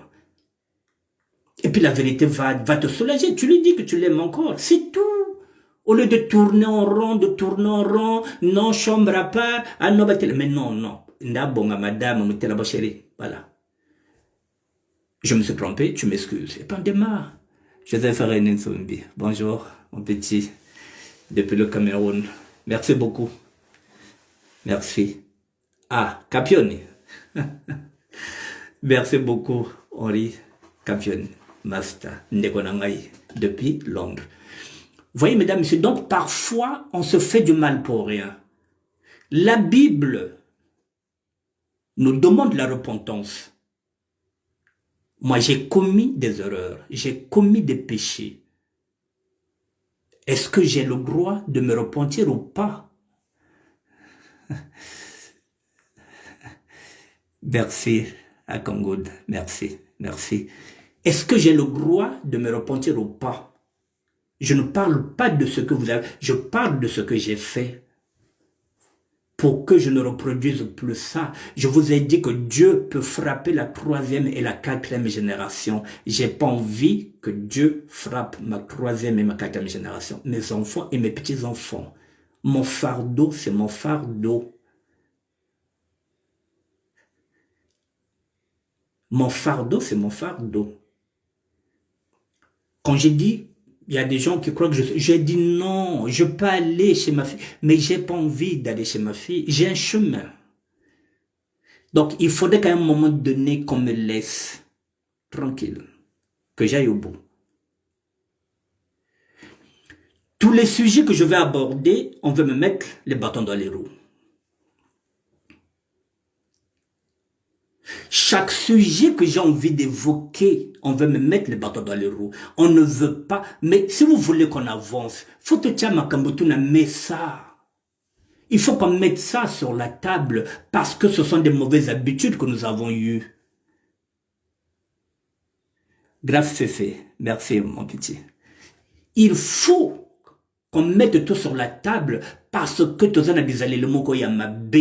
Et puis la vérité va te soulager, tu lui dis que tu l'aimes encore, c'est tout. Au lieu de tourner en rond, non, chambre à part, mais non. Madame, chérie, voilà. Je me suis trompé, tu m'excuses. Et puis on démarre. Joseph Arenin-Sombi, bonjour, mon petit, depuis le Cameroun. Merci beaucoup. Merci. Capioni. Merci beaucoup, Henri Capioni, Master, Ndekonangai, depuis Londres. Voyez, mesdames, messieurs, donc parfois, on se fait du mal pour rien. La Bible nous demande la repentance. Moi, j'ai commis des erreurs, j'ai commis des péchés. Est-ce que j'ai le droit de me repentir ou pas? Merci, Akangoud, merci. Est-ce que j'ai le droit de me repentir ou pas? Je ne parle pas de ce que vous avez, je parle de ce que j'ai fait. pour que je ne reproduise plus ça. Je vous ai dit que Dieu peut frapper la 3e et la 4e génération. J'ai pas envie que Dieu frappe ma 3e et ma 4e génération. Mes enfants et mes petits-enfants. Mon fardeau, c'est mon fardeau. Mon fardeau, c'est mon fardeau. Quand j'ai dit, il y a des gens qui croient que j'ai dit non, je peux aller chez ma fille, mais j'ai pas envie d'aller chez ma fille, j'ai un chemin. Donc, il faudrait qu'à un moment donné, qu'on me laisse tranquille, que j'aille au bout. Tous les sujets que je vais aborder, on veut me mettre les bâtons dans les roues. Chaque sujet que j'ai envie d'évoquer, on veut me mettre les bâtons dans les roues. On ne veut pas. Mais si vous voulez qu'on avance, faut que Tchamakamboutuna mette ça. Il faut qu'on mette ça sur la table parce que ce sont des mauvaises habitudes que nous avons eues. Grave Féfé, merci mon petit. Il faut qu'on mette tout sur la table parce que tous les gens disent le mot qu'il y a ma B.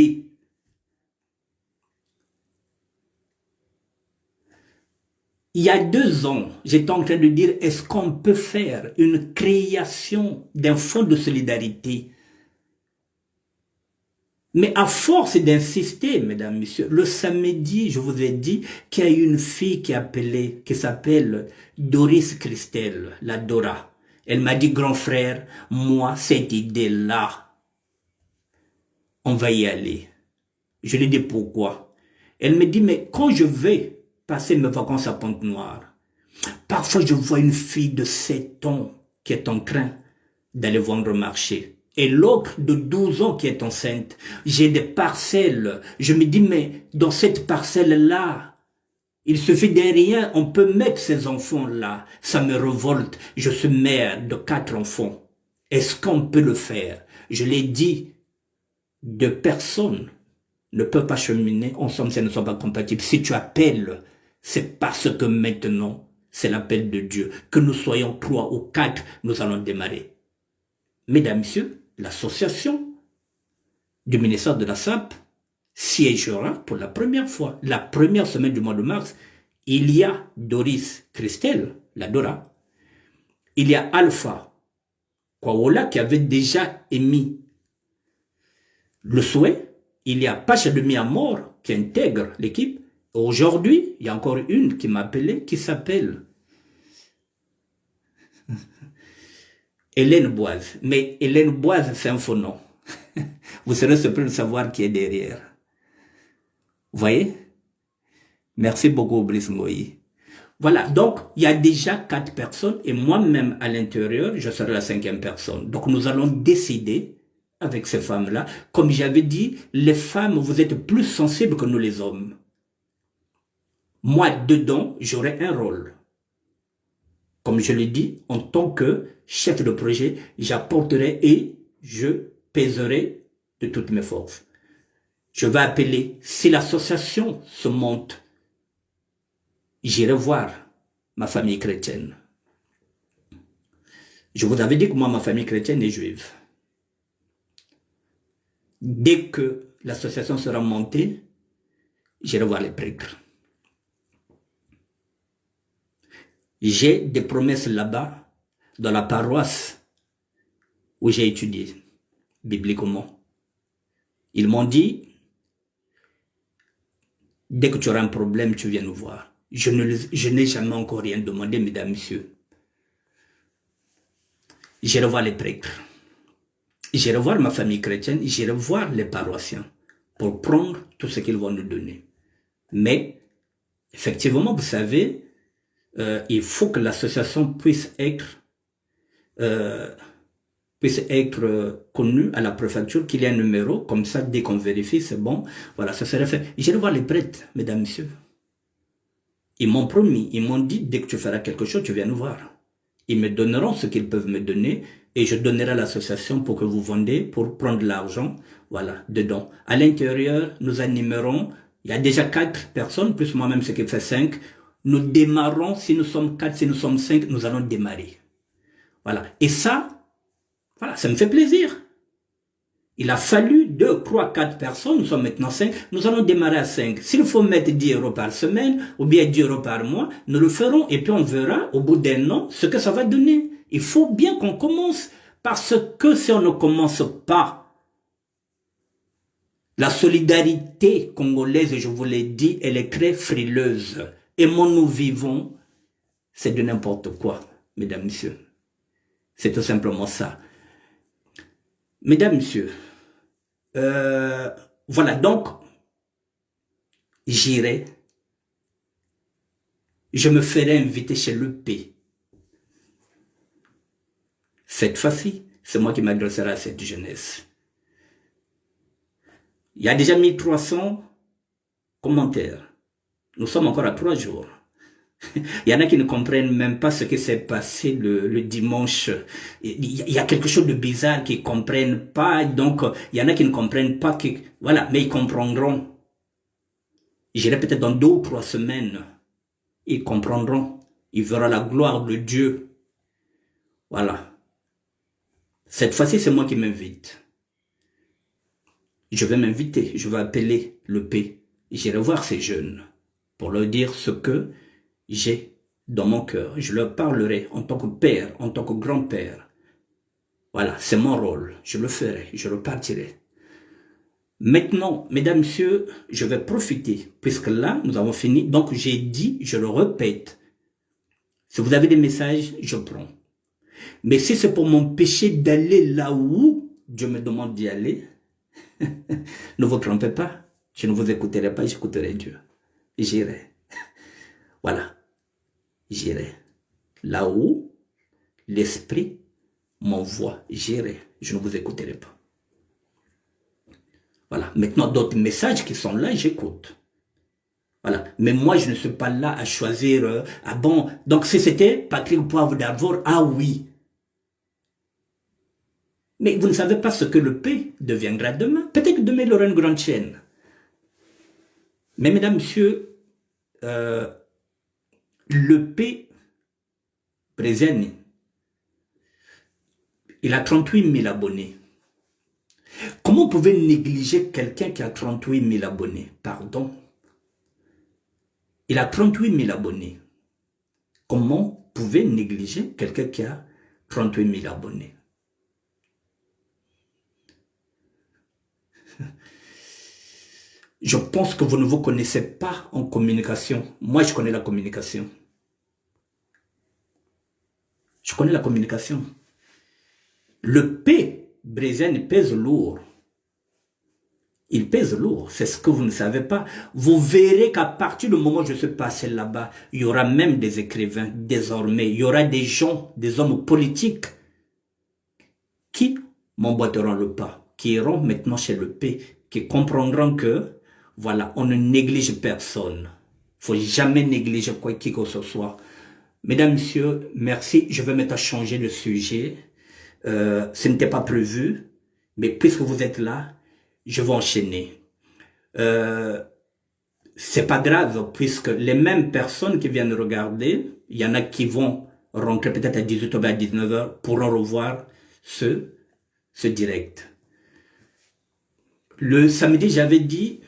Il y a 2 ans, j'étais en train de dire, est-ce qu'on peut faire une création d'un fonds de solidarité? Mais à force d'insister, mesdames, messieurs, le samedi, je vous ai dit qu'il y a une fille qui s'appelle Doris Christelle, la Dora. Elle m'a dit, grand frère, moi, cette idée-là, on va y aller. Je lui ai dit pourquoi. Elle me dit, mais quand je vais passer mes vacances à Pointe-Noire, parfois je vois une fille de 7 ans qui est en train d'aller vendre au marché. Et l'autre de 12 ans qui est enceinte. J'ai des parcelles. Je me dis, mais dans cette parcelle-là, il suffit de rien, on peut mettre ces enfants-là. Ça me révolte. Je suis mère de 4 enfants. Est-ce qu'on peut le faire? Je l'ai dit, 2 personnes ne peuvent pas cheminer ensemble si elles ne sont pas compatibles. Si tu appelles, c'est parce que maintenant, c'est l'appel de Dieu. Que nous soyons 3 ou 4, nous allons démarrer. Mesdames, Messieurs, l'association du ministère de la SAP siégera pour la première fois. La première semaine du mois de mars, il y a Doris Christelle, la Dora. Il y a Alpha Kwaola qui avait déjà émis le souhait. Il y a Pacha de Miamor qui intègre l'équipe. Aujourd'hui, il y a encore une qui m'a appelé qui s'appelle Hélène Boise. Mais Hélène Boise, c'est un faux nom. Vous serez surpris de savoir qui est derrière. Vous voyez? Merci beaucoup, Brice Ngoyi. Voilà, donc il y a déjà 4 personnes et moi-même à l'intérieur, je serai la 5e personne. Donc nous allons décider avec ces femmes-là. Comme j'avais dit, les femmes, vous êtes plus sensibles que nous les hommes. Moi, dedans, j'aurai un rôle. Comme je l'ai dit, en tant que chef de projet, j'apporterai et je pèserai de toutes mes forces. Je vais appeler, si l'association se monte, j'irai voir ma famille chrétienne. Je vous avais dit que moi, ma famille chrétienne est juive. Dès que l'association sera montée, j'irai voir les prêtres. J'ai des promesses là-bas, dans la paroisse où j'ai étudié bibliquement. Ils m'ont dit, dès que tu auras un problème, tu viens nous voir. Je n'ai jamais encore rien demandé, mesdames, messieurs. J'irai voir les prêtres. J'irai voir ma famille chrétienne, j'irai voir les paroissiens pour prendre tout ce qu'ils vont nous donner. Mais, effectivement, vous savez, il faut que l'association puisse être connue à la préfecture, qu'il y ait un numéro, comme ça, dès qu'on vérifie, c'est bon. Voilà, ça serait fait. J'irai voir les prêtres, mesdames, messieurs. Ils m'ont promis, ils m'ont dit, dès que tu feras quelque chose, tu viens nous voir. Ils me donneront ce qu'ils peuvent me donner et je donnerai à l'association pour que vous vendez, pour prendre l'argent, voilà, dedans. À l'intérieur, nous animerons, il y a déjà 4 personnes, plus moi-même, ce qui fait 5. Nous démarrons, si nous sommes 4, si nous sommes 5, nous allons démarrer. Voilà. Et ça, voilà, ça me fait plaisir. Il a fallu 2, 3, 4 personnes, nous sommes maintenant 5, nous allons démarrer à 5. S'il faut mettre 10 euros par semaine, ou bien 10 euros par mois, nous le ferons et puis on verra au bout d'un an ce que ça va donner. Il faut bien qu'on commence, parce que si on ne commence pas, la solidarité congolaise, je vous l'ai dit, elle est très frileuse. Et moi, nous vivons, c'est de n'importe quoi, mesdames, messieurs. C'est tout simplement ça. Mesdames, messieurs, voilà, donc, j'irai, je me ferai inviter chez l'EP. Cette fois-ci, c'est moi qui m'adresserai à cette jeunesse. Il y a déjà 1300 commentaires. Nous sommes encore à 3 jours. Il y en a qui ne comprennent même pas ce qui s'est passé le dimanche. Il y a quelque chose de bizarre qu'ils ne comprennent pas. Donc, il y en a qui ne comprennent pas. Voilà, mais ils comprendront. J'irai peut-être dans 2 ou 3 semaines. Ils comprendront. Ils verront la gloire de Dieu. Voilà. Cette fois-ci, c'est moi qui m'invite. Je vais m'inviter. Je vais appeler le P. J'irai voir ces jeunes pour leur dire ce que j'ai dans mon cœur. Je leur parlerai en tant que père, en tant que grand-père. Voilà, c'est mon rôle. Je le ferai, je repartirai. Maintenant, mesdames, messieurs, je vais profiter, puisque là, nous avons fini. Donc, j'ai dit, je le répète. Si vous avez des messages, je prends. Mais si c'est pour m'empêcher d'aller là où Dieu me demande d'y aller, ne vous trompez pas. Je ne vous écouterai pas, j'écouterai Dieu. J'irai. Voilà. J'irai. Là où l'Esprit m'envoie, j'irai. Je ne vous écouterai pas. Voilà. Maintenant, d'autres messages qui sont là, j'écoute. Voilà. Mais moi, je ne suis pas là à choisir. Ah bon, donc si c'était Patrick Poivre d'Arvor, ah oui. Mais vous ne savez pas ce que le P deviendra demain. Peut-être que demain, il aura une grande chaîne. Mais mesdames, messieurs, le P Brézani, il a 38 000 abonnés. Comment vous pouvez négliger quelqu'un qui a 38 000 abonnés? Pardon. Il a 38 000 abonnés. Comment vous pouvez négliger quelqu'un qui a 38 000 abonnés? Je pense que vous ne vous connaissez pas en communication. Moi, je connais la communication. Je connais la communication. Le P, Brézani, pèse lourd. Il pèse lourd, c'est ce que vous ne savez pas. Vous verrez qu'à partir du moment où je suis passé là-bas, il y aura même des écrivains, désormais. Il y aura des gens, des hommes politiques qui m'emboîteront le pas, qui iront maintenant chez le P, qui comprendront que, voilà, on ne néglige personne. Il ne faut jamais négliger qui que ce soit. Mesdames, messieurs, merci. Je vais maintenant changer de sujet. Ce n'était pas prévu, mais puisque vous êtes là, je vais enchaîner. C'est pas grave, puisque les mêmes personnes qui viennent regarder, il y en a qui vont rentrer peut-être à 18h ou à 19h, pourront revoir ce direct. Le samedi, j'avais dit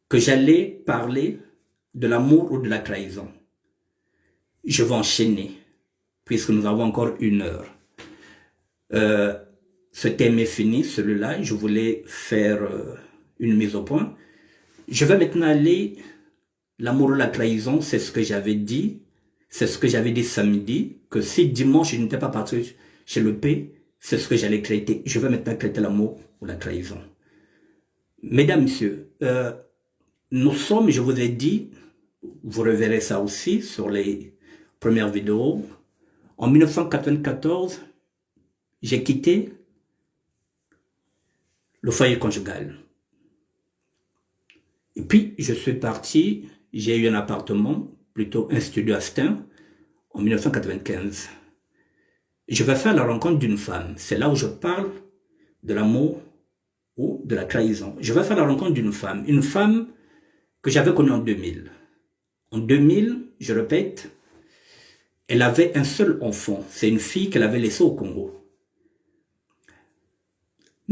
que j'allais parler de l'amour ou de la trahison. Je vais enchaîner, puisque nous avons encore 1 heure. Ce thème est fini, celui-là. Je voulais faire une mise au point. Je vais maintenant aller, l'amour ou la trahison, c'est ce que j'avais dit. C'est ce que j'avais dit samedi, que si dimanche je n'étais pas parti chez le P, c'est ce que j'allais traiter. Je vais maintenant traiter l'amour ou la trahison. Mesdames, messieurs, nous sommes, je vous ai dit, vous reverrez ça aussi sur les premières vidéos. En 1994, j'ai quitté le foyer conjugal. Et puis, je suis parti, j'ai eu un appartement, plutôt un studio à Stein, en 1995. Je vais faire la rencontre d'une femme. C'est là où je parle de l'amour ou de la trahison. Je vais faire la rencontre d'une femme. Une femme que j'avais connue en 2000. En 2000, je répète, elle avait un seul enfant. C'est une fille qu'elle avait laissée au Congo.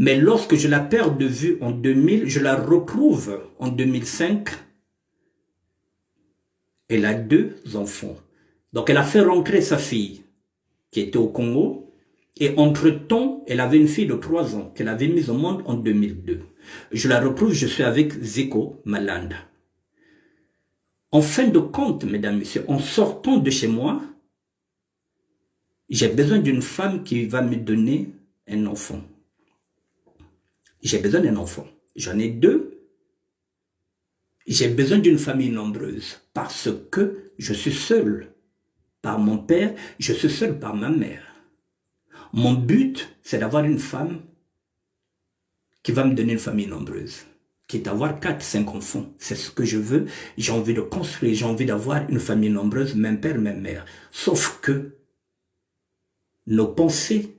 Mais lorsque je la perds de vue en 2000, je la retrouve en 2005. Elle a 2 enfants. Donc elle a fait rentrer sa fille qui était au Congo. Et entre-temps, elle avait une fille de 3 ans qu'elle avait mise au monde en 2002. Je la retrouve, je suis avec Zeko Malanda. En fin de compte, mesdames, messieurs, en sortant de chez moi, j'ai besoin d'une femme qui va me donner un enfant. J'ai besoin d'un enfant. J'en ai 2. J'ai besoin d'une famille nombreuse parce que je suis seul par mon père, je suis seul par ma mère. Mon but, c'est d'avoir une femme qui va me donner une famille nombreuse, qui est d'avoir 4, 5 enfants. C'est ce que je veux. J'ai envie de construire, j'ai envie d'avoir une famille nombreuse, même père, même mère. Sauf que nos pensées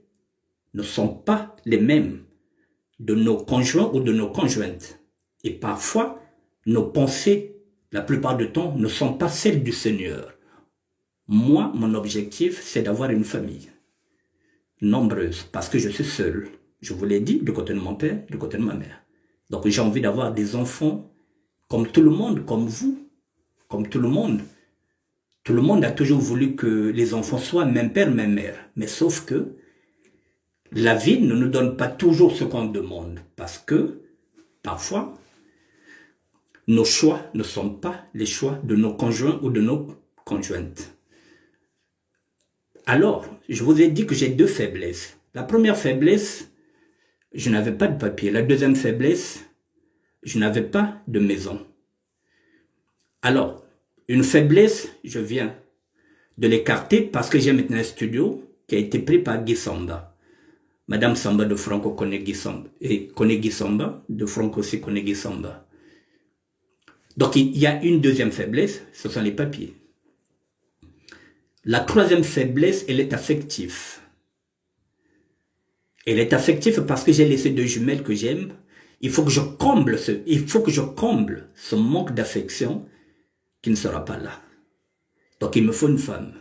ne sont pas les mêmes de nos conjoints ou de nos conjointes. Et parfois, nos pensées, la plupart du temps, ne sont pas celles du Seigneur. Moi, mon objectif, c'est d'avoir une famille nombreuse, parce que je suis seul. Je vous l'ai dit, du côté de mon père, du côté de ma mère. Donc j'ai envie d'avoir des enfants comme tout le monde, comme vous, comme tout le monde. Tout le monde a toujours voulu que les enfants soient même père, même mère. Mais sauf que la vie ne nous donne pas toujours ce qu'on demande, parce que parfois, nos choix ne sont pas les choix de nos conjoints ou de nos conjointes. Alors, je vous ai dit que j'ai 2 faiblesses. La première faiblesse, je n'avais pas de papier. La deuxième faiblesse, je n'avais pas de maison. Alors, une faiblesse, je viens de l'écarter parce que j'ai maintenant un studio qui a été pris par Guy Samba. Madame Samba de Franco connaît Guy Samba. Et connaît Guy Samba, de Franco aussi connaît Guy Samba. Donc, il y a une deuxième faiblesse, ce sont les papiers. La troisième faiblesse, elle est affective. Elle est affective parce que j'ai laissé 2 jumelles que j'aime. Il faut que je comble ce manque d'affection qui ne sera pas là. Donc il me faut une femme.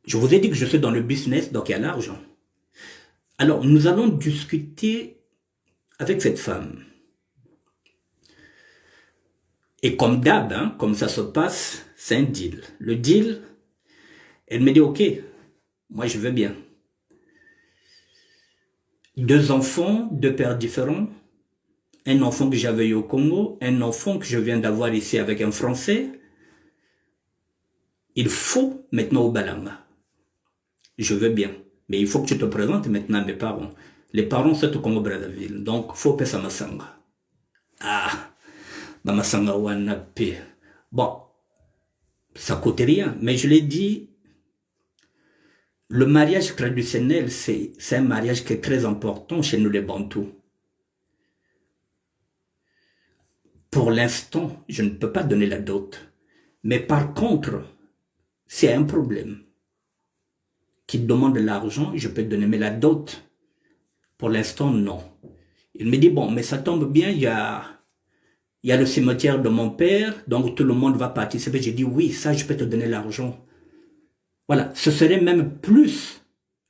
Je vous ai dit que je suis dans le business, donc il y a l'argent. Alors nous allons discuter avec cette femme. Et comme d'hab, hein, comme ça se passe, c'est un deal. Le deal, elle me dit, ok, moi je veux bien. 2 enfants, 2 pères différents. Un enfant que j'avais eu au Congo, un enfant que je viens d'avoir ici avec un Français. Il faut maintenant au Balanga. Je veux bien. Mais il faut que tu te présentes maintenant à mes parents. Les parents, c'est au Congo-Brazzaville. Donc, il faut payer ça Masanga. Ah, Masanga Wanape. Bon, ça coûte rien. Mais je l'ai dit, le mariage traditionnel, c'est un mariage qui est très important chez nous les Bantous. Pour l'instant, je ne peux pas donner la dot. Mais par contre, s'il y a un problème qui demande de l'argent, je peux donner. Mais la dot, pour l'instant, non. Il me dit, bon, mais ça tombe bien, il y a le cimetière de mon père, donc tout le monde va participer. J'ai dit, oui, ça, je peux te donner l'argent. Voilà, ce serait même plus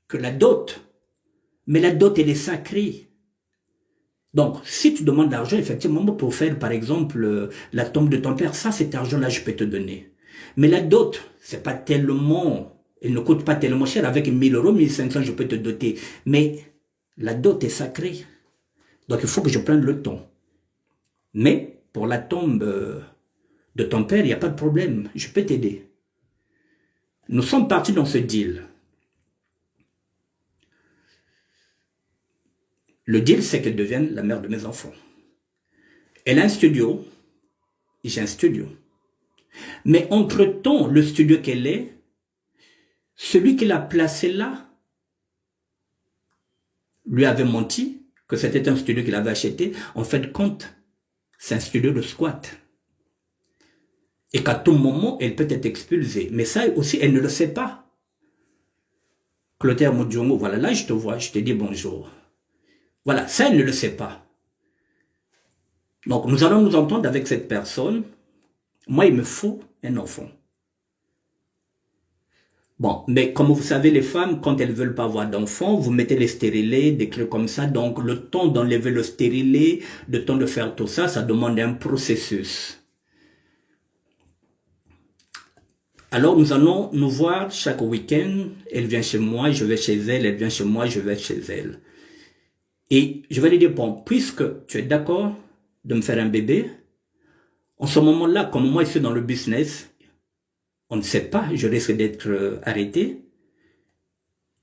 que la dot. Mais la dot, elle est sacrée. Donc, si tu demandes l'argent, effectivement, pour faire, par exemple, la tombe de ton père, ça, cet argent-là, je peux te donner. Mais la dot, c'est pas tellement, elle ne coûte pas tellement cher. Avec 1 000 €, 1 500, je peux te doter. Mais la dot est sacrée. Donc, il faut que je prenne le temps. Mais, pour la tombe de ton père, il n'y a pas de problème. Je peux t'aider. Nous sommes partis dans ce deal. Le deal, c'est qu'elle devienne la mère de mes enfants. Elle a un studio, j'ai un studio. Mais entre-temps, le studio qu'elle est, celui qui l'a placé là, lui avait menti que c'était un studio qu'il avait acheté. En fait, compte, c'est un studio de squat. Et qu'à tout moment, elle peut être expulsée. Mais ça aussi, elle ne le sait pas. Clotaire Modjongo, voilà, là je te vois, je te dis bonjour. Voilà, ça, elle ne le sait pas. Donc, nous allons nous entendre avec cette personne. Moi, il me faut un enfant. Bon, mais comme vous savez, les femmes, quand elles veulent pas avoir d'enfants, vous mettez les stérilés, des trucs comme ça. Donc, le temps d'enlever le stérilet, le temps de faire tout ça, ça demande un processus. Alors, nous allons nous voir chaque week-end. Elle vient chez moi, je vais chez elle. Elle vient chez moi, je vais chez elle. Et je vais lui dire, bon, puisque tu es d'accord de me faire un bébé, en ce moment-là, comme moi, je suis dans le business, on ne sait pas, je risque d'être arrêté.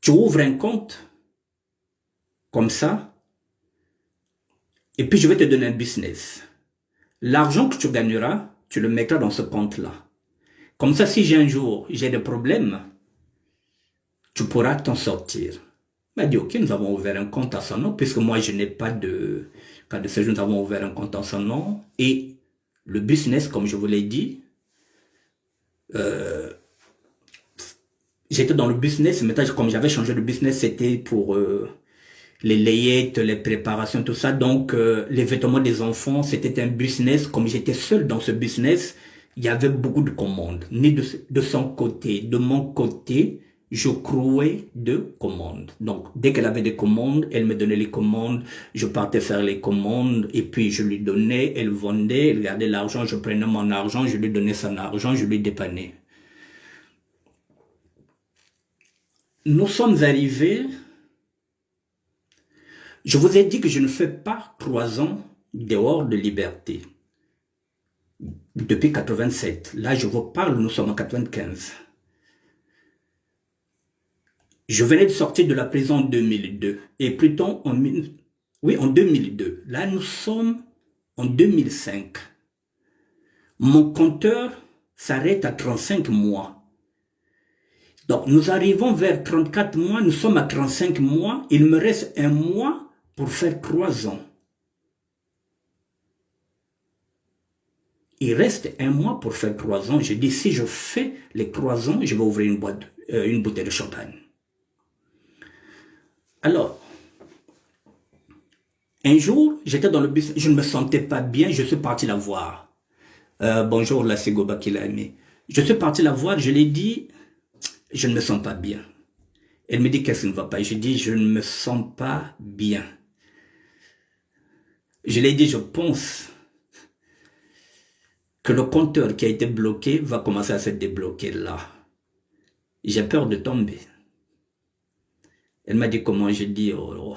Tu ouvres un compte, comme ça, et puis je vais te donner un business. L'argent que tu gagneras, tu le mettras dans ce compte-là. Comme ça, si un jour, j'ai des problèmes, tu pourras t'en sortir. Il m'a dit, ok, nous avons ouvert un compte à son nom, puisque moi, je n'ai pas de cas de séjour, nous avons ouvert un compte à son nom. Et le business, comme je vous l'ai dit, j'étais dans le business, mais comme j'avais changé de business, c'était pour les layettes, les préparations, tout ça. Donc, les vêtements des enfants, c'était un business. Comme j'étais seul dans ce business, il y avait beaucoup de commandes. Ni de son côté, de mon côté, je crouais de commandes. Donc, dès qu'elle avait des commandes, elle me donnait les commandes. Je partais faire les commandes et puis je lui donnais, elle vendait, elle gardait l'argent, je prenais mon argent, je lui donnais son argent, je lui dépannais. Nous sommes arrivés. Je vous ai dit que je ne fais pas 3 ans dehors de liberté. Depuis 87. Là, je vous parle, nous sommes en 95. Je venais de sortir de la prison en 2002. Et plutôt en 2002. Là, nous sommes en 2005. Mon compteur s'arrête à 35 mois. Donc, nous arrivons vers 34 mois, nous sommes à 35 mois. Il me reste un mois pour faire 3 ans. Il reste un mois pour faire 3 ans. Je dis, si je fais les 3 ans, je vais ouvrir une bouteille de champagne. Alors, un jour, j'étais dans le bus, je ne me sentais pas bien, je suis parti la voir. Bonjour, la Segoba qui l'a aimé. Je suis parti la voir, je lui ai dit, je ne me sens pas bien. Elle me dit, qu'est-ce qui ne va pas? Je dis, je ne me sens pas bien. Je lui ai dit, je pense que le compteur qui a été bloqué va commencer à se débloquer là. J'ai peur de tomber. Elle m'a dit comment. Je dis, oh,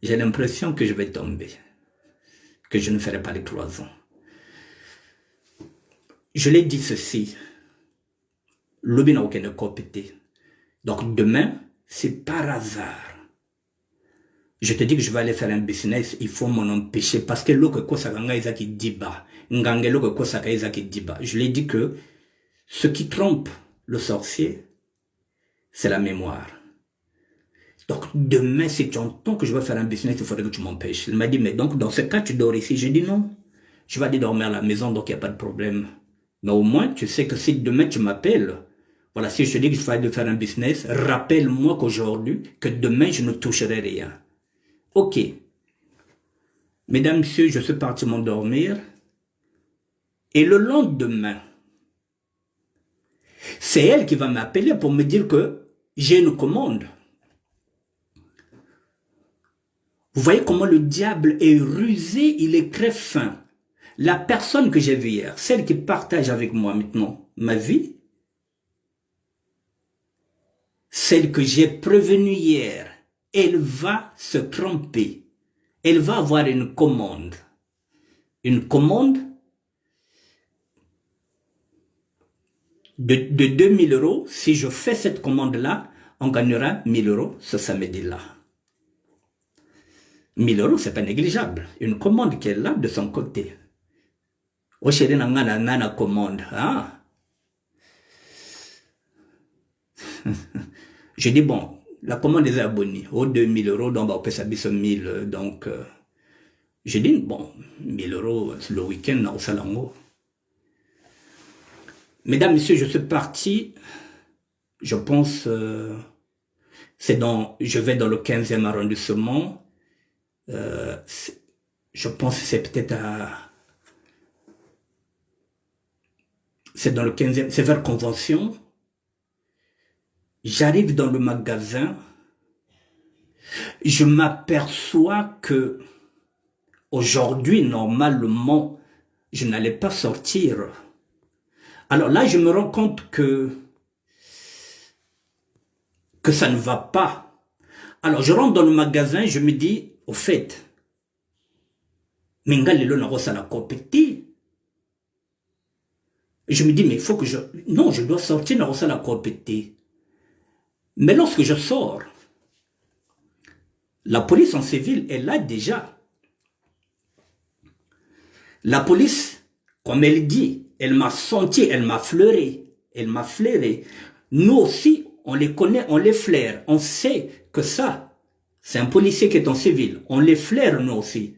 j'ai l'impression que je vais tomber, que je ne ferai pas les 3 ans. Je l'ai dit ceci, l'objet n'a aucune copie. Donc demain, c'est par hasard. Je te dis que je vais aller faire un business, il faut m'en empêcher parce que l'autre cosa ganga ezaki diba, ngange l'autre cosa ezaki diba. Je l'ai dit que ce qui trompe le sorcier, c'est la mémoire. Donc demain, si tu entends que je vais faire un business, il faudrait que tu m'empêches. Il m'a dit, mais donc dans ce cas, tu dors ici. J'ai dit non, je vais aller dormir à la maison, donc il n'y a pas de problème. Mais au moins, tu sais que si demain tu m'appelles, voilà, si je te dis que je vais aller faire un business, rappelle-moi qu'aujourd'hui, que demain, je ne toucherai rien. Ok. Mesdames, messieurs, je suis parti m'endormir. Et le lendemain, c'est elle qui va m'appeler pour me dire que j'ai une commande. Vous voyez comment le diable est rusé, il est très fin. La personne que j'ai vue hier, celle qui partage avec moi maintenant ma vie, celle que j'ai prévenue hier, elle va se tromper. Elle va avoir une commande. Une commande de 2000 €. Si je fais cette commande-là, on gagnera 1000 € ce samedi-là. 1000 €, c'est pas négligeable. Une commande qui est là de son côté. Oh chérie, nana commande. Ah. Je dis, bon, la commande des abonnés, au 2000 €, donc on peut s'habiller 1000, donc je dis, bon, 1000 € le week-end, au Salango. Mesdames, messieurs, je suis parti, je pense, je vais dans le 15e arrondissement, je pense que c'est peut-être c'est dans le 15e, c'est vers Convention. J'arrive dans le magasin, je m'aperçois que aujourd'hui, normalement, je n'allais pas sortir. Alors là, je me rends compte que ça ne va pas. Alors je rentre dans le magasin, je me dis, au fait, Menga lelo na rosala kopeti. Je me dis, mais il faut que je... Non, je dois sortir na rosala kopeti. Mais lorsque je sors, la police en civil est là déjà. La police, comme elle dit, elle m'a senti, elle m'a fleuré. Elle m'a flairé. Nous aussi, on les connaît, on les flaire. On sait que ça, c'est un policier qui est en civil. On les flaire nous aussi.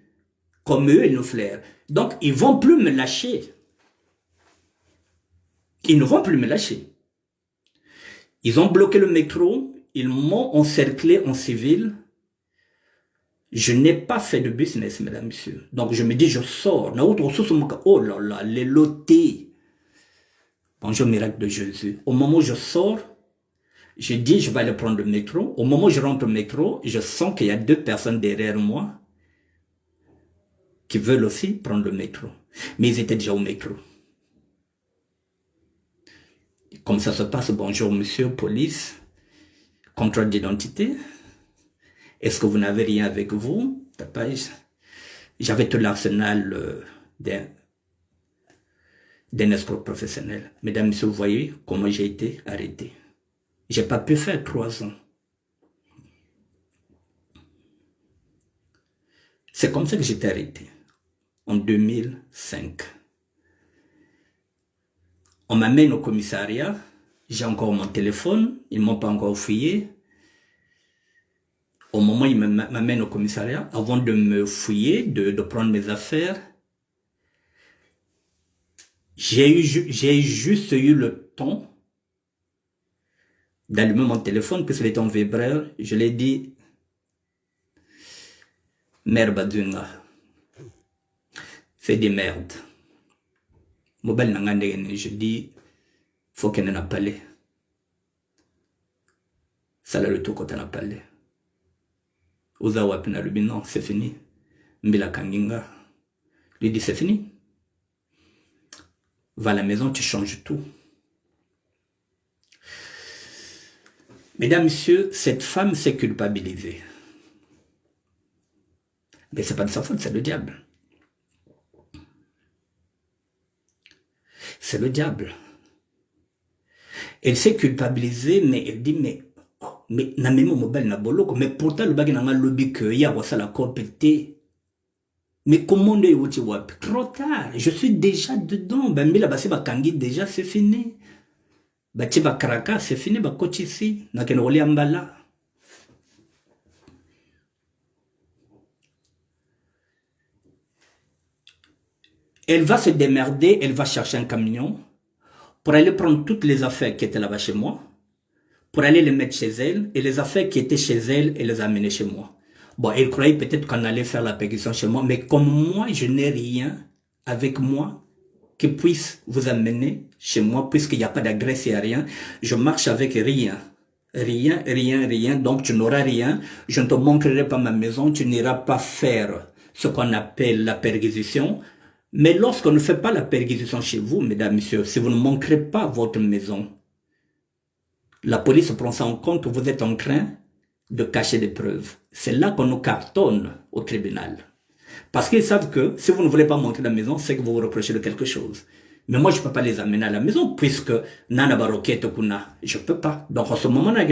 Comme eux, ils nous flairent. Donc, ils ne vont plus me lâcher. Ils ne vont plus me lâcher. Ils ont bloqué le métro. Ils m'ont encerclé en civil. Je n'ai pas fait de business, mesdames, messieurs. Donc, je me dis, je sors. Oh là là, les lotés. Bonjour, miracle de Jésus. Au moment où je sors, je dis, je vais aller prendre le métro. Au moment où je rentre au métro, je sens qu'il y a 2 personnes derrière moi qui veulent aussi prendre le métro. Mais ils étaient déjà au métro. Comme ça se passe, bonjour, monsieur, police, contrôle d'identité. Est-ce que vous n'avez rien avec vous? J'avais tout l'arsenal d'un escroc professionnel. Mesdames, messieurs, vous voyez comment j'ai été arrêté. J'ai pas pu faire 3 ans. C'est comme ça que j'étais arrêté. En 2005. On m'amène au commissariat. J'ai encore mon téléphone. Ils ne m'ont pas encore fouillé. Au moment où ils m'amènent au commissariat, avant de me fouiller, de prendre mes affaires, j'ai juste eu le temps d'allumer mon téléphone, puisqu'il était en vibreur. Je l'ai dit, Mère Badunga, fais des merdes. Mobile Nangandegene, je dis, faut qu'elle n'en a parlé. Ça l'a le tout quand elle a parlé. Ozawa Penalubi, non, c'est fini. Mbila Kanginga, lui dit, c'est fini. Va à la maison, tu changes tout. Mesdames, messieurs, cette femme s'est culpabilisée. Mais c'est pas de sa faute, c'est le diable. C'est le diable. Elle s'est culpabilisée, mais elle dit, mais na memo mobile na boloko, mais pourtant le bagi nanga lobby que ya wasa la compété. Mais comment on est wap? Trop tard, je suis déjà dedans. Ben mila basi ba kangi déjà, c'est fini. Ba tiba karaka, c'est fini, ba coach ici, na kenoli ambala. Elle va se démerder, elle va chercher un camion pour aller prendre toutes les affaires qui étaient là-bas chez moi, pour aller les mettre chez elle, et les affaires qui étaient chez elle, elle les a amenées chez moi. Bon, elle croyait peut-être qu'on allait faire la perquisition chez moi, mais comme moi, je n'ai rien avec moi qui puisse vous amener chez moi, puisqu'il n'y a pas d'adresse, il n'y a rien, je marche avec rien. Rien, rien, rien, donc tu n'auras rien, je ne te montrerai pas ma maison, tu n'iras pas faire ce qu'on appelle la perquisition. Mais lorsqu'on ne fait pas la perquisition chez vous, mesdames, messieurs, si vous ne montrez pas votre maison, la police prend ça en compte, vous êtes en train de cacher des preuves. C'est là qu'on nous cartonne au tribunal. Parce qu'ils savent que si vous ne voulez pas montrer la maison, c'est que vous vous reprochez de quelque chose. Mais moi, je ne peux pas les amener à la maison, puisque Nana Barokete Kuna, je ne peux pas. Donc, en ce moment-là,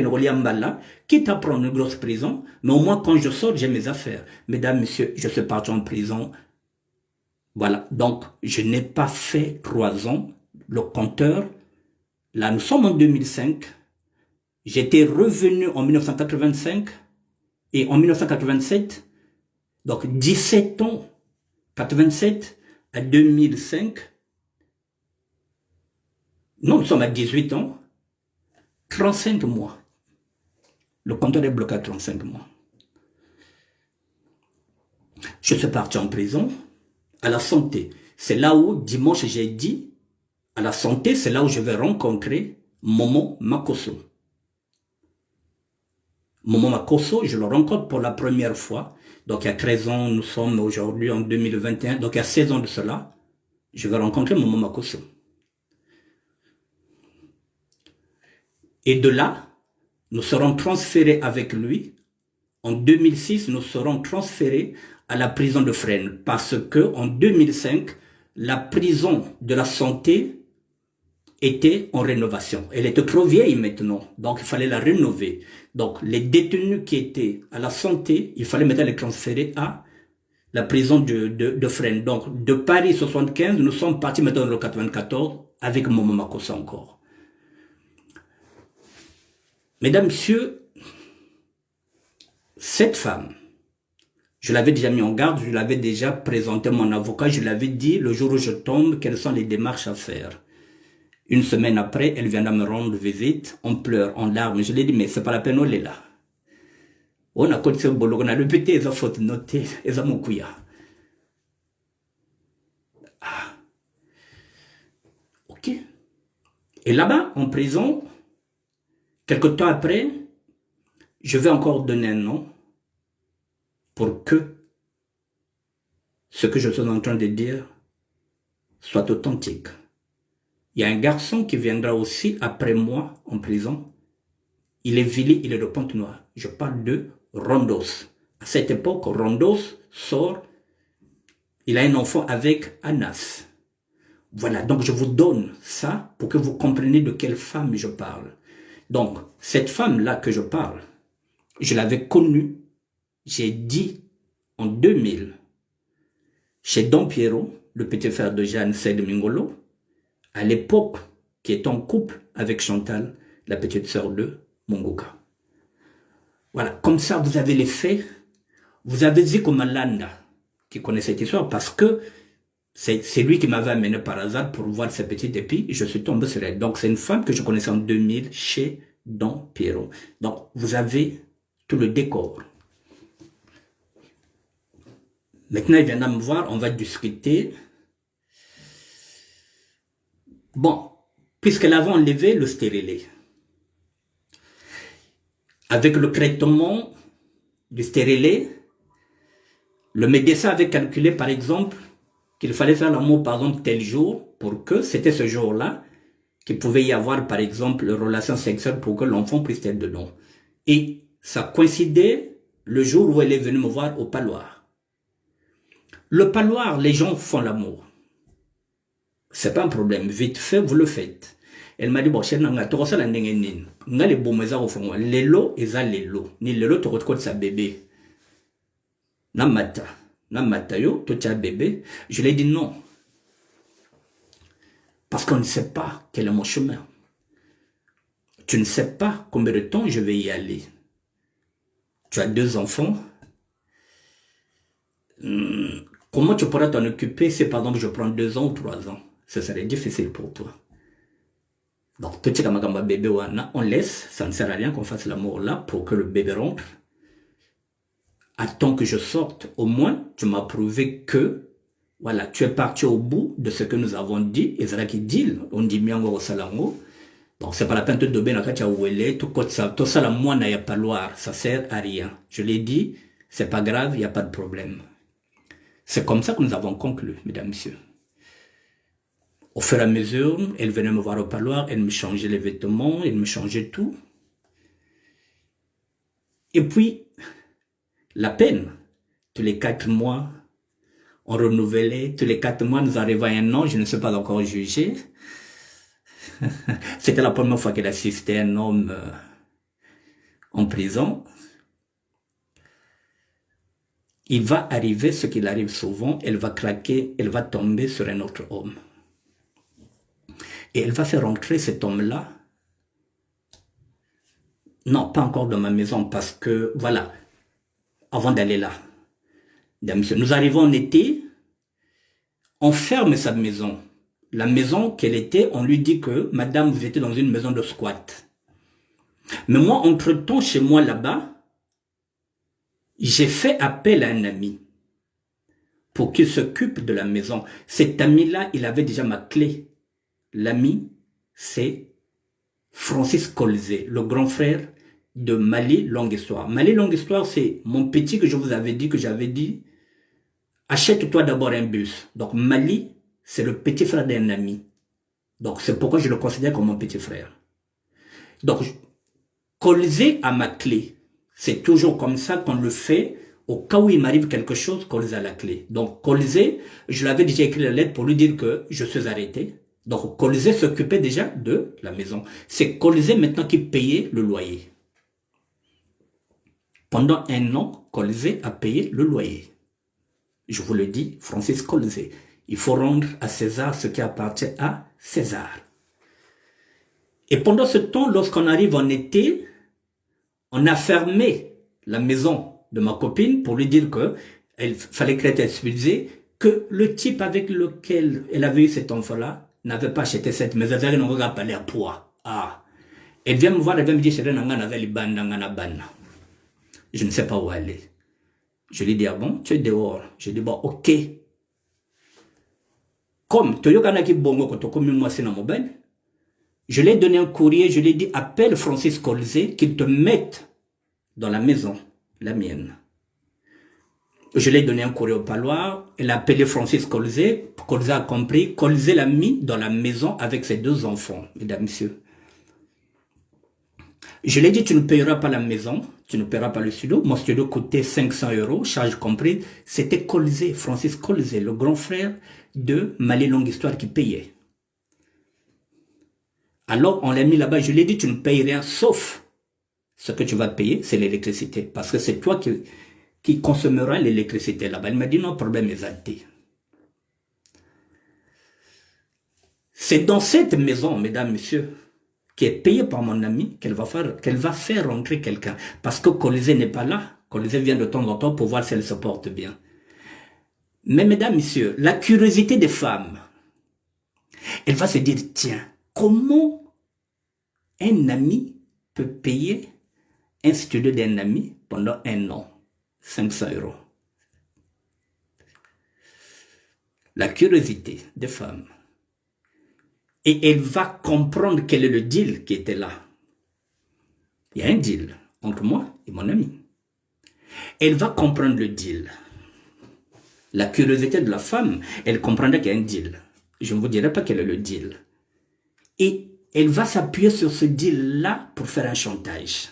quitte à prendre une grosse prison, mais au moins, quand je sors, j'ai mes affaires. Mesdames, messieurs, je suis parti en prison. Voilà, donc je n'ai pas fait 3 ans, le compteur, là nous sommes en 2005, j'étais revenu en 1985 et en 1987, donc 17 ans, 87 à 2005, non, nous sommes à 18 ans, 35 mois, le compteur est bloqué à 35 mois. Je suis parti en prison. À la santé, c'est là où, dimanche, j'ai dit, à la santé, c'est là où je vais rencontrer Momo Makosso. Momo Makosso, je le rencontre pour la première fois. Donc il y a 13 ans, nous sommes aujourd'hui en 2021, donc il y a 16 ans de cela, je vais rencontrer Momo Makosso. Et de là, nous serons transférés avec lui. En 2006, nous serons transférés à la prison de Fresnes parce que en 2005, la prison de la santé était en rénovation. Elle était trop vieille maintenant, donc il fallait la rénover. Donc les détenus qui étaient à la santé, il fallait maintenant les transférer à la prison de Fresnes. Donc de Paris 75, nous sommes partis maintenant dans le 94 avec Momo Makosso encore. Mesdames, Messieurs, cette femme, je l'avais déjà mis en garde, je l'avais déjà présenté à mon avocat, je l'avais dit le jour où je tombe, quelles sont les démarches à faire. Une semaine après, elle viendra me rendre visite, on pleure, en larmes. Je lui ai dit, mais c'est pas la peine, on est là. On a continué ce boulot, on a répété, ils ont faute notée, ils ont mon couilla. Ah. Ok. Et là-bas, en prison, quelque temps après, je vais encore donner un nom pour que ce que je suis en train de dire soit authentique. Il y a un garçon qui viendra aussi après moi en prison. Il est Vili, il est de Pointe-Noire. Je parle de Rondos. À cette époque, Rondos sort, il a un enfant avec Anas. Voilà, donc je vous donne ça pour que vous compreniez de quelle femme je parle. Donc, cette femme-là que je parle, je l'avais connue, j'ai dit en 2000, chez Don Piero, le petit frère de Jeanne Seyde Mingolo, à l'époque, qui est en couple avec Chantal, la petite sœur de Munguka. Voilà, comme ça, vous avez les faits. Vous avez Ziko Malanda, qui connaît cette histoire, parce que c'est lui qui m'avait amené par hasard pour voir ses petites épis. Je suis tombé sur elle. Donc, c'est une femme que je connaissais en 2000 chez Don Piero. Donc, vous avez tout le décor. Maintenant, il viendra me voir, on va discuter. Bon, puisqu'elle avait enlevé le stérilet, avec le traitement du stérilet, le médecin avait calculé, par exemple, qu'il fallait faire l'amour, par exemple, tel jour, pour que c'était ce jour-là qu'il pouvait y avoir, par exemple, une relation sexuelle pour que l'enfant puisse être dedans. Et ça coïncidait le jour où elle est venue me voir au Paloir. Le Paloir, les gens font l'amour. C'est pas un problème. Vite fait, vous le faites. Elle m'a dit, bon, chérie, nga toko sala ndenge nini. Nga le bomeza au fond. Lelo, eza lelo. Ni lelo, toko toko sa bébé. Namata yo, to tia bébé. Je lui ai dit non. Parce qu'on ne sait pas quel est mon chemin. Tu ne sais pas combien de temps je vais y aller. Tu as 2 enfants. Comment tu pourras t'en occuper si par exemple je prends 2 ans ou 3 ans? Ce serait difficile pour toi. Donc, petit kamagamba bébé wana, on laisse, ça ne sert à rien qu'on fasse l'amour là pour que le bébé rentre. Attends que je sorte, au moins, tu m'as prouvé que, voilà, tu es parti au bout de ce que nous avons dit, et c'est là qu'il dit, on dit miango au salango. Donc, c'est pas la peine de te dober na katia ouele, tout ça la moi n'a pas loir, ça sert à rien. Je l'ai dit, c'est pas grave, il n'y a pas de problème. C'est comme ça que nous avons conclu, mesdames, messieurs. Au fur et à mesure, elle venait me voir au parloir, elle me changeait les vêtements, elle me changeait tout. Et puis, la peine, tous les 4 mois, on renouvelait, tous les 4 mois, nous arrivons à 1 an, je ne suis pas encore jugé. C'était la première fois qu'elle assistait un homme en prison. Il va arriver ce qu'il arrive souvent, elle va craquer, elle va tomber sur un autre homme. Et elle va faire entrer cet homme-là. Non, pas encore dans ma maison, parce que, voilà, avant d'aller là, nous arrivons en été, on ferme sa maison. La maison qu'elle était, on lui dit que, madame, vous étiez dans une maison de squat. Mais moi, entre-temps, chez moi là-bas, j'ai fait appel à un ami pour qu'il s'occupe de la maison. Cet ami-là, il avait déjà ma clé. L'ami, c'est Francis Colzé, le grand frère de Mali Longue Histoire. Mali Longue Histoire, c'est mon petit que je vous avais dit, que j'avais dit, achète-toi d'abord un bus. Donc Mali, c'est le petit frère d'un ami. Donc c'est pourquoi je le considère comme mon petit frère. Donc, Colzé à ma clé. C'est toujours comme ça qu'on le fait. Au cas où il m'arrive quelque chose, Colzé à la clé. Donc Colzé, je l'avais déjà écrit la lettre pour lui dire que je suis arrêté. Donc Colzé s'occupait déjà de la maison. C'est Colzé maintenant qui payait le loyer. Pendant un an, Colzé a payé le loyer. Je vous le dis, Francis Colzé. Il faut rendre à César ce qui appartient à César. Et pendant ce temps, lorsqu'on arrive en été, on a fermé la maison de ma copine pour lui dire que il fallait qu'elle soit expulsée, que le type avec lequel elle avait eu cet enfant-là n'avait pas acheté cette maison. Elle n'a pas parlé à poids. Ah. Elle vient me voir, elle vient me dire, je ne sais pas où aller. Je lui dis, ah bon, tu es dehors. Je dis, bon, ok. Comme, tu as dit, bongo, quand tu as commis moi, c'est dans mobile. Je lui ai donné un courrier, je lui ai dit, appelle Francis Colzé, qu'il te mette dans la maison, la mienne. Je lui ai donné un courrier au parloir, elle a appelé Francis Colzé, Colzé a compris, Colzé l'a mis dans la maison avec ses 2 enfants, mesdames, messieurs. Je lui ai dit, tu ne payeras pas la maison, tu ne payeras pas le studio. Mon studio coûtait 500 €, charge comprise. C'était Colzé, Francis Colzé, le grand frère de Mali Longue Histoire qui payait. Alors, on l'a mis là-bas, je lui ai dit, tu ne payes rien, sauf ce que tu vas payer, c'est l'électricité. Parce que c'est toi qui consommeras l'électricité là-bas. Elle m'a dit, non, problème est arrêté. C'est dans cette maison, mesdames, messieurs, qui est payée par mon ami, qu'elle va faire rentrer quelqu'un. Parce que Colzé n'est pas là. Colzé vient de temps en temps pour voir si elle se porte bien. Mais mesdames, messieurs, la curiosité des femmes, elle va se dire, tiens, comment un ami peut payer un studio d'un ami pendant un an, 500 €. La curiosité des femmes. Et elle va comprendre quel est le deal qui était là. Il y a un deal entre moi et mon ami. Elle va comprendre le deal. La curiosité de la femme, elle comprendra qu'il y a un deal. Je ne vous dirai pas quel est le deal. Et elle va s'appuyer sur ce deal-là pour faire un chantage.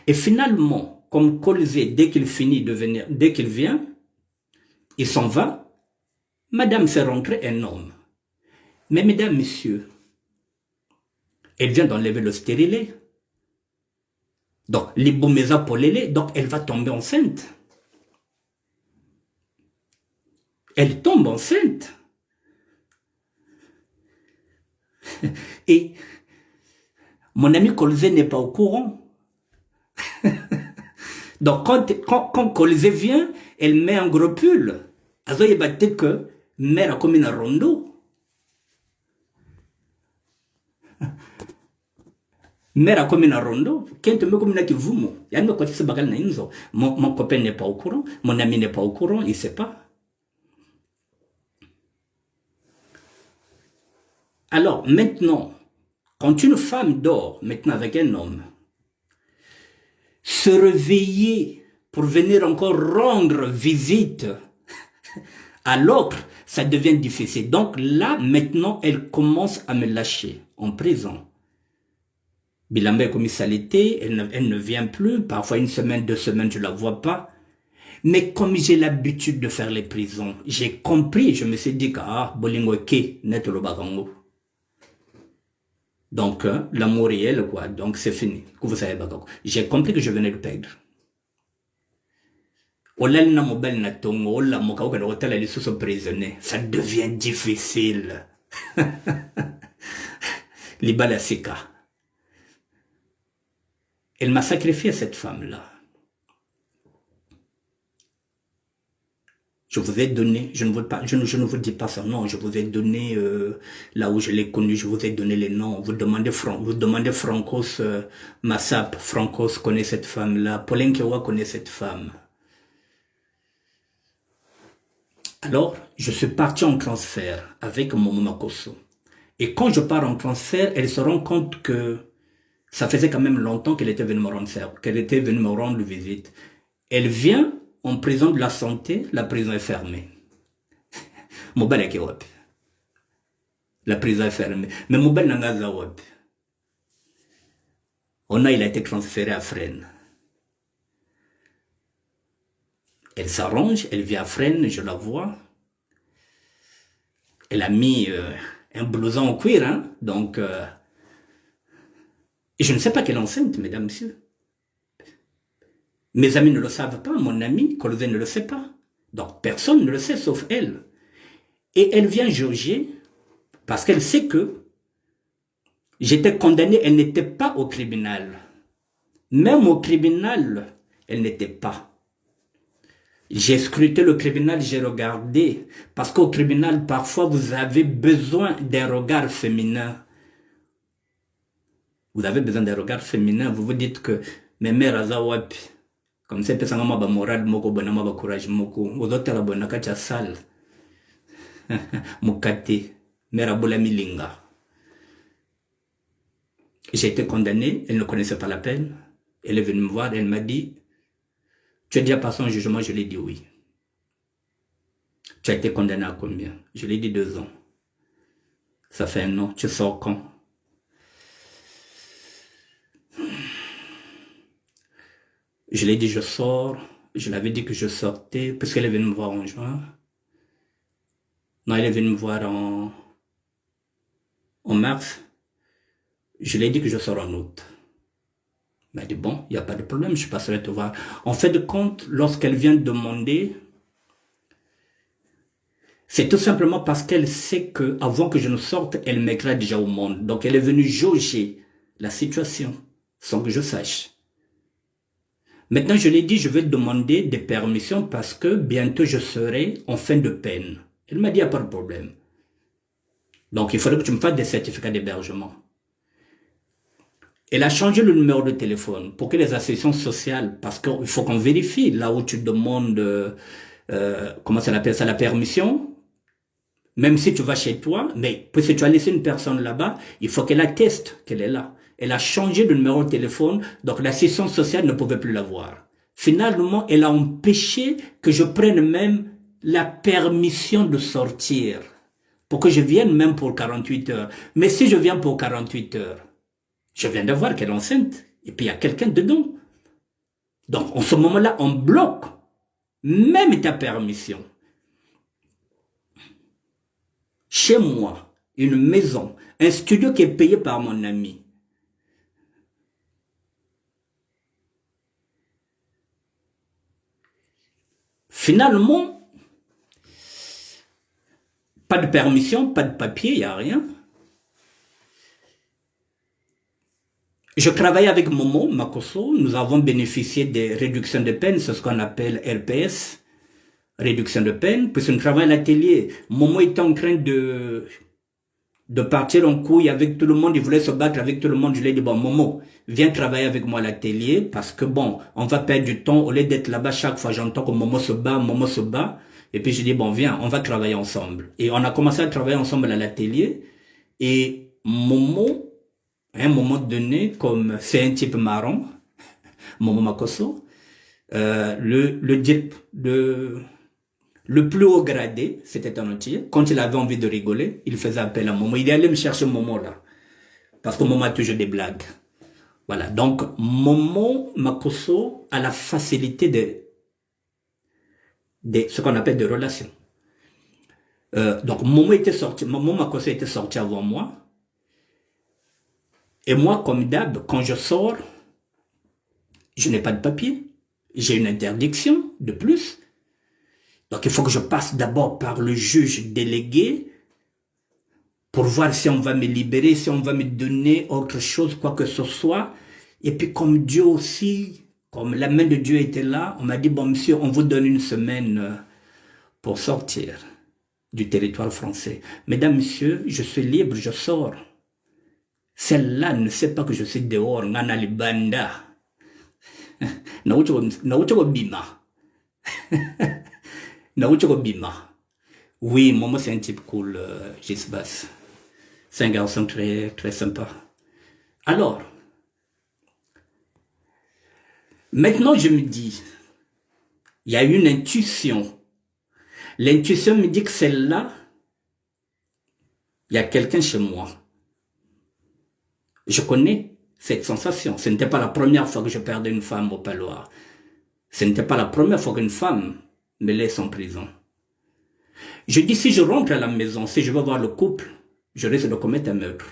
Et finalement, comme Colzé, dès qu'il finit de venir, dès qu'il vient, il s'en va, madame fait rentrer un homme. Mais mesdames, messieurs, elle vient d'enlever le stérilet. Donc, l'ibomeza polélé, donc elle va tomber enceinte. Elle tombe enceinte. Et mon ami Colzé n'est pas au courant. Donc, quand Colzé vient, elle met un gros pull. Alors, il va dire que mère a comme une rondo. Mère a comme une rondo. Quand tu me comme une kivumo, il y a une côté de bagal na inzo. Mon copain n'est pas au courant, mon ami n'est pas au courant, il ne sait pas. Alors, maintenant, quand une femme dort, maintenant avec un homme, se réveiller pour venir encore rendre visite à l'autre, ça devient difficile. Donc là, maintenant, elle commence à me lâcher en prison. Bilambé comme ça l'était, elle ne vient plus. Parfois 1 semaine, 2 semaines, je ne la vois pas. Mais comme j'ai l'habitude de faire les prisons, j'ai compris, je me suis dit que bolingo ke net lo bagango. Donc l'amour réel quoi, donc c'est fini. Que vous savez bagango. J'ai compris que je venais de perdre. Olal na mobile na tongo, ola moka oka na hôtel ali sous prisonnier, ça devient difficile. Libala sika. Elle m'a sacrifié cette femme-là. Je vous ai donné, je ne vous dis pas son nom, je vous ai donné là où je l'ai connu, je vous ai donné les noms. Vous demandez Francos Massap, Francos connaît cette femme-là, Pauline Kewa connaît cette femme. Alors, je suis parti en transfert avec Momo Makosso. Et quand je pars en transfert, elle se rend compte que Ça faisait quand même longtemps qu'elle était venue me rendre service, qu'elle était venue me rendre visite. Elle vient en prison de la santé, la prison est fermée. Mobile est web. La prison est fermée. Mais mobile n'a pas web. Il a été transféré à Fresnes. Elle s'arrange, elle vient à Fresnes, je la vois. Elle a mis un blouson en cuir, hein, donc... et je ne sais pas qu'elle est enceinte, mesdames, messieurs. Mes amis ne le savent pas, mon ami Colosé ne le sait pas. Donc personne ne le sait sauf elle. Et elle vient juger parce qu'elle sait que j'étais condamné, elle n'était pas au tribunal. Même au tribunal, elle n'était pas. J'ai scruté le tribunal, j'ai regardé. Parce qu'au tribunal, parfois, vous avez besoin d'un regard féminin. Vous avez besoin d'un regard féminin. Vous vous dites que mes mères azawapi. Comme ça, peut-être que moral moko bonama ba courage moko. Aux autres la bonne kacha sale. Mukate. Mère abola milinga. J'ai été condamné. Elle ne connaissait pas la peine. Elle est venue me voir. Elle m'a dit, tu as déjà passé un jugement? Je lui ai dit oui. Tu as été condamné à combien? Je lui ai dit 2 ans. Ça fait 1 an. Tu sors quand? Je lui ai dit je sors. Je l'avais dit que je sortais parce qu'elle est venue me voir en juin. Non, elle est venue me voir en mars. Je lui ai dit que je sors en août. Elle m'a dit bon, il n'y a pas de problème, je passerai te voir. En fait de compte, lorsqu'elle vient demander, c'est tout simplement parce qu'elle sait que avant que je ne sorte, elle m'éclate déjà au monde. Donc elle est venue jauger la situation sans que je sache. Maintenant, je lui ai dit, je vais demander des permissions parce que bientôt je serai en fin de peine. Elle m'a dit, il n'y a pas de problème. Donc, il faudrait que tu me fasses des certificats d'hébergement. Elle a changé le numéro de téléphone pour que les associations sociales, parce qu'il faut qu'on vérifie là où tu demandes, comment ça appelle ça, la permission. Même si tu vas chez toi, mais puisque tu as laissé une personne là-bas, il faut qu'elle atteste qu'elle est là. Elle a changé de numéro de téléphone, donc l'assistance sociale ne pouvait plus l'avoir. Finalement, elle a empêché que je prenne même la permission de sortir, pour que je vienne même pour 48 heures. Mais si je viens pour 48 heures, je viens de voir qu'elle est enceinte, et puis il y a quelqu'un dedans. Donc, en ce moment-là, on bloque même ta permission. Chez moi, une maison, un studio qui est payé par mon ami. Finalement, pas de permission, pas de papier, il n'y a rien. Je travaille avec Momo Makosso, nous avons bénéficié des réductions de peine, c'est ce qu'on appelle RPS, réduction de peine, puisque nous travaillons à l'atelier. Momo était en train de partir en couille avec tout le monde, il voulait se battre avec tout le monde. Je lui ai dit, bon, Momo, viens travailler avec moi à l'atelier, parce que bon, on va perdre du temps, au lieu d'être là-bas chaque fois, j'entends que Momo se bat, et puis je dis, bon, viens, on va travailler ensemble. Et on a commencé à travailler ensemble à l'atelier, et Momo, à un moment donné, comme c'est un type marron, Momo Makosso, le plus haut gradé, c'était un entier. Quand il avait envie de rigoler, il faisait appel à Momo. Il allait me chercher Momo là. Parce que Momo a toujours des blagues. Voilà. Donc, Momo Makosso a la facilité de ce qu'on appelle des relations. Donc, Momo Makosso était sorti avant moi. Et moi, comme d'hab, quand je sors, je n'ai pas de papier. J'ai une interdiction de plus. Donc, il faut que je passe d'abord par le juge délégué pour voir si on va me libérer, si on va me donner autre chose, quoi que ce soit. Et puis, comme Dieu aussi, comme la main de Dieu était là, on m'a dit, bon, monsieur, on vous donne 1 semaine pour sortir du territoire français. Mesdames, messieurs, je suis libre, je sors. Celle-là ne sait pas que je suis dehors, ngana libanda. Naucho bima. Naucho bima. Oui, Momo c'est un type cool, Gisbas. C'est un garçon très, très sympa. Alors, Maintenant, je me dis, il y a une intuition. L'intuition me dit que celle-là, il y a quelqu'un chez moi. Je connais cette sensation. Ce n'était pas la première fois que je perdais une femme au Palois. Ce n'était pas la première fois qu'une femme me laisse en prison. Je dis, si je rentre à la maison, si je veux voir le couple, je risque de commettre un meurtre.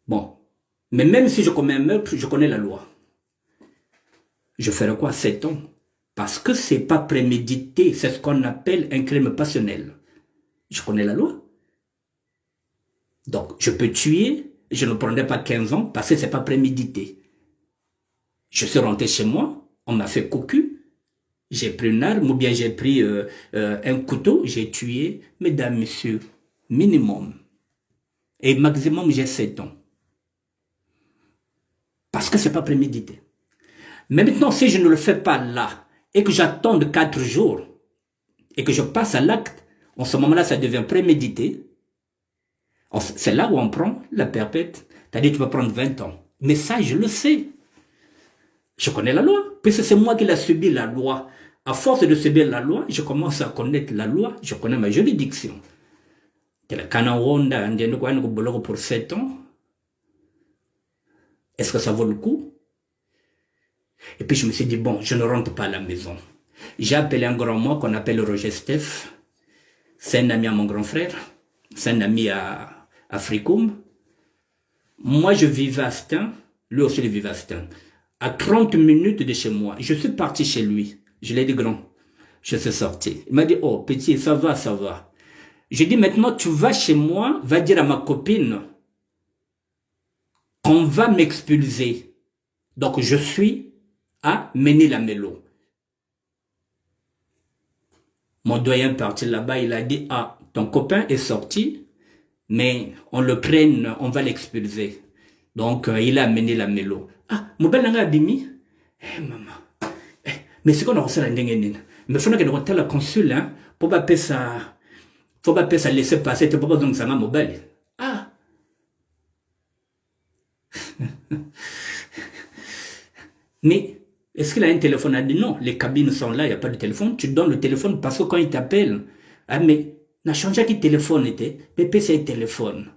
Bon. Mais même si je commets un meurtre, je connais la loi. Je ferai quoi? 7 ans? Parce que c'est pas prémédité. C'est ce qu'on appelle un crime passionnel. Je connais la loi. Donc, je peux tuer, je ne prendrai pas 15 ans parce que c'est pas prémédité. Je suis rentré chez moi, on m'a fait cocu, j'ai pris une arme ou bien j'ai pris un couteau, j'ai tué, mesdames, messieurs, minimum. Et maximum, j'ai 7 ans. Parce que c'est pas prémédité. Mais maintenant, si je ne le fais pas là, et que j'attends de 4 jours, et que je passe à l'acte, en ce moment-là, ça devient prémédité. C'est là où on prend la perpète. C'est-à-dire, tu vas prendre 20 ans. Mais ça, je le sais. Je connais la loi, puisque c'est moi qui l'ai subi, la loi. À force de subir la loi, je commence à connaître la loi, je connais ma juridiction. Pour 7 ans, est-ce que ça vaut le coup? Et puis je me suis dit, bon, je ne rentre pas à la maison. J'ai appelé un grand moi qu'on appelle Roger Steph. C'est un ami à mon grand frère. C'est un ami à Fricoum. Moi, je vivais à Stein. Lui aussi, il vivait à Stein. À 30 minutes de chez moi, je suis parti chez lui. Je l'ai dit grand. Je suis sorti. Il m'a dit, oh, petit, ça va, ça va. J'ai dit, maintenant, tu vas chez moi, va dire à ma copine qu'on va m'expulser. Donc, je suis à Ménil-la-Mélo. Mon doyen parti là-bas, il a dit, ah, ton copain est sorti, mais on le prenne, on va l'expulser. Donc, il a amené la mélo. Ah, mon bel nanga bimi. Eh, maman. Eh, mais c'est qu'on a reçu la ndenge. Mais il faut que nous retenions la consul, hein, pour pas ça laisser passer, tu peux pas donc ça m'a mobile. Ah. Mais, est-ce qu'il a un téléphone? A dit non, les cabines sont là, il n'y a pas de téléphone. Tu donnes le téléphone parce que quand il t'appelle, ah, mais, n'a changé qui téléphone était, Pépé c'est téléphone.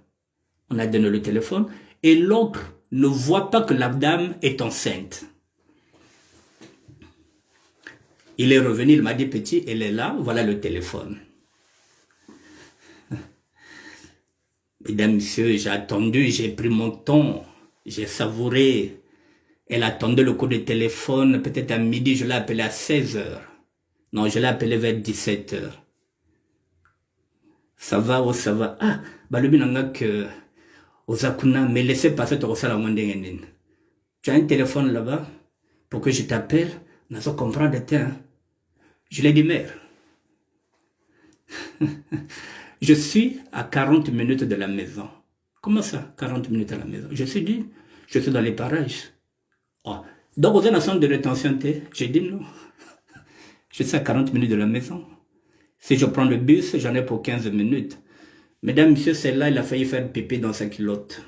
On a donné le téléphone, et l'autre ne voit pas que la dame est enceinte. Il est revenu, il m'a dit, petit, elle est là, voilà le téléphone. Mesdames, messieurs, j'ai attendu, j'ai pris mon temps, j'ai savouré. Elle attendait le coup de téléphone, peut-être à midi, je l'ai appelé à 16 h. Non, je l'ai appelé vers 17 h. Ça va, oh, ça va. Ah, bah le binanga que Osakuna, mais laissez passer ton ressort à mon dengenin. Tu as un téléphone là-bas pour que je t'appelle, n'a pas comprendre de temps. Je l'ai dit, mère. Je suis à 40 minutes de la maison. Comment ça, 40 minutes à la maison? Je suis dit, je suis dans les parages. Oh. Donc, vous avez un centre de rétention, j'ai dit non. Je suis à 40 minutes de la maison. Si je prends le bus, j'en ai pour 15 minutes. Mesdames, messieurs, celle-là, il a failli faire pipi dans sa culotte.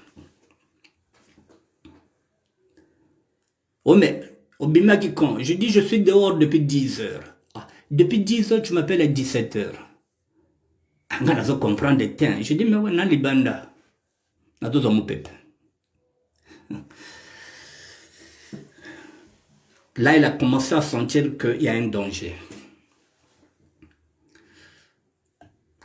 Oh, mais, au Bimaki quand je dis, je suis dehors depuis 10 h. Ah, depuis 10 h, tu m'appelles à 17 h. On va comprendre des temps. Je dis, mais ouais, dans les bandes, on a mon peuple. Là, il a commencé à sentir qu'il y a un danger.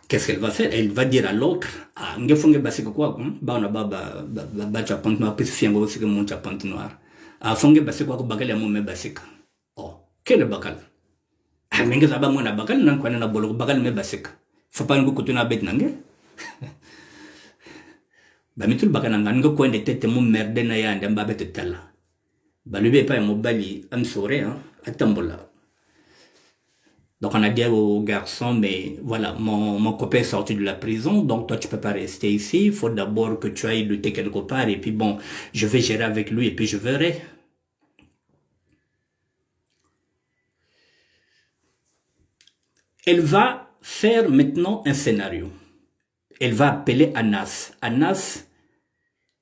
Qu'est-ce qu'elle va faire? Elle va dire à l'autre, ah, on va faire quoi? Bah, on va faire noir, puis fier aussi que mon chapante noir. Ah, on va faire quoi? Bagal ya mon basique. Oh, quel bagal? Ah, mais ça va mon bagal, non, quoi, on a bolo bagal me basique. Faut pas nous couper na bête nangue. Bah, mais tout le bagal nangue, on va de tête mon merde na ya, on va bête tala. Bah, lui, pas un mobile, un souré, hein, à tambola. Donc, on a dit au garçon, mais voilà, mon copain est sorti de la prison, donc toi, tu peux pas rester ici. Il faut d'abord que tu ailles lutter quelque part, et puis bon, je vais gérer avec lui, et puis je verrai. Elle va faire maintenant un scénario. Elle va appeler Anas. Anas,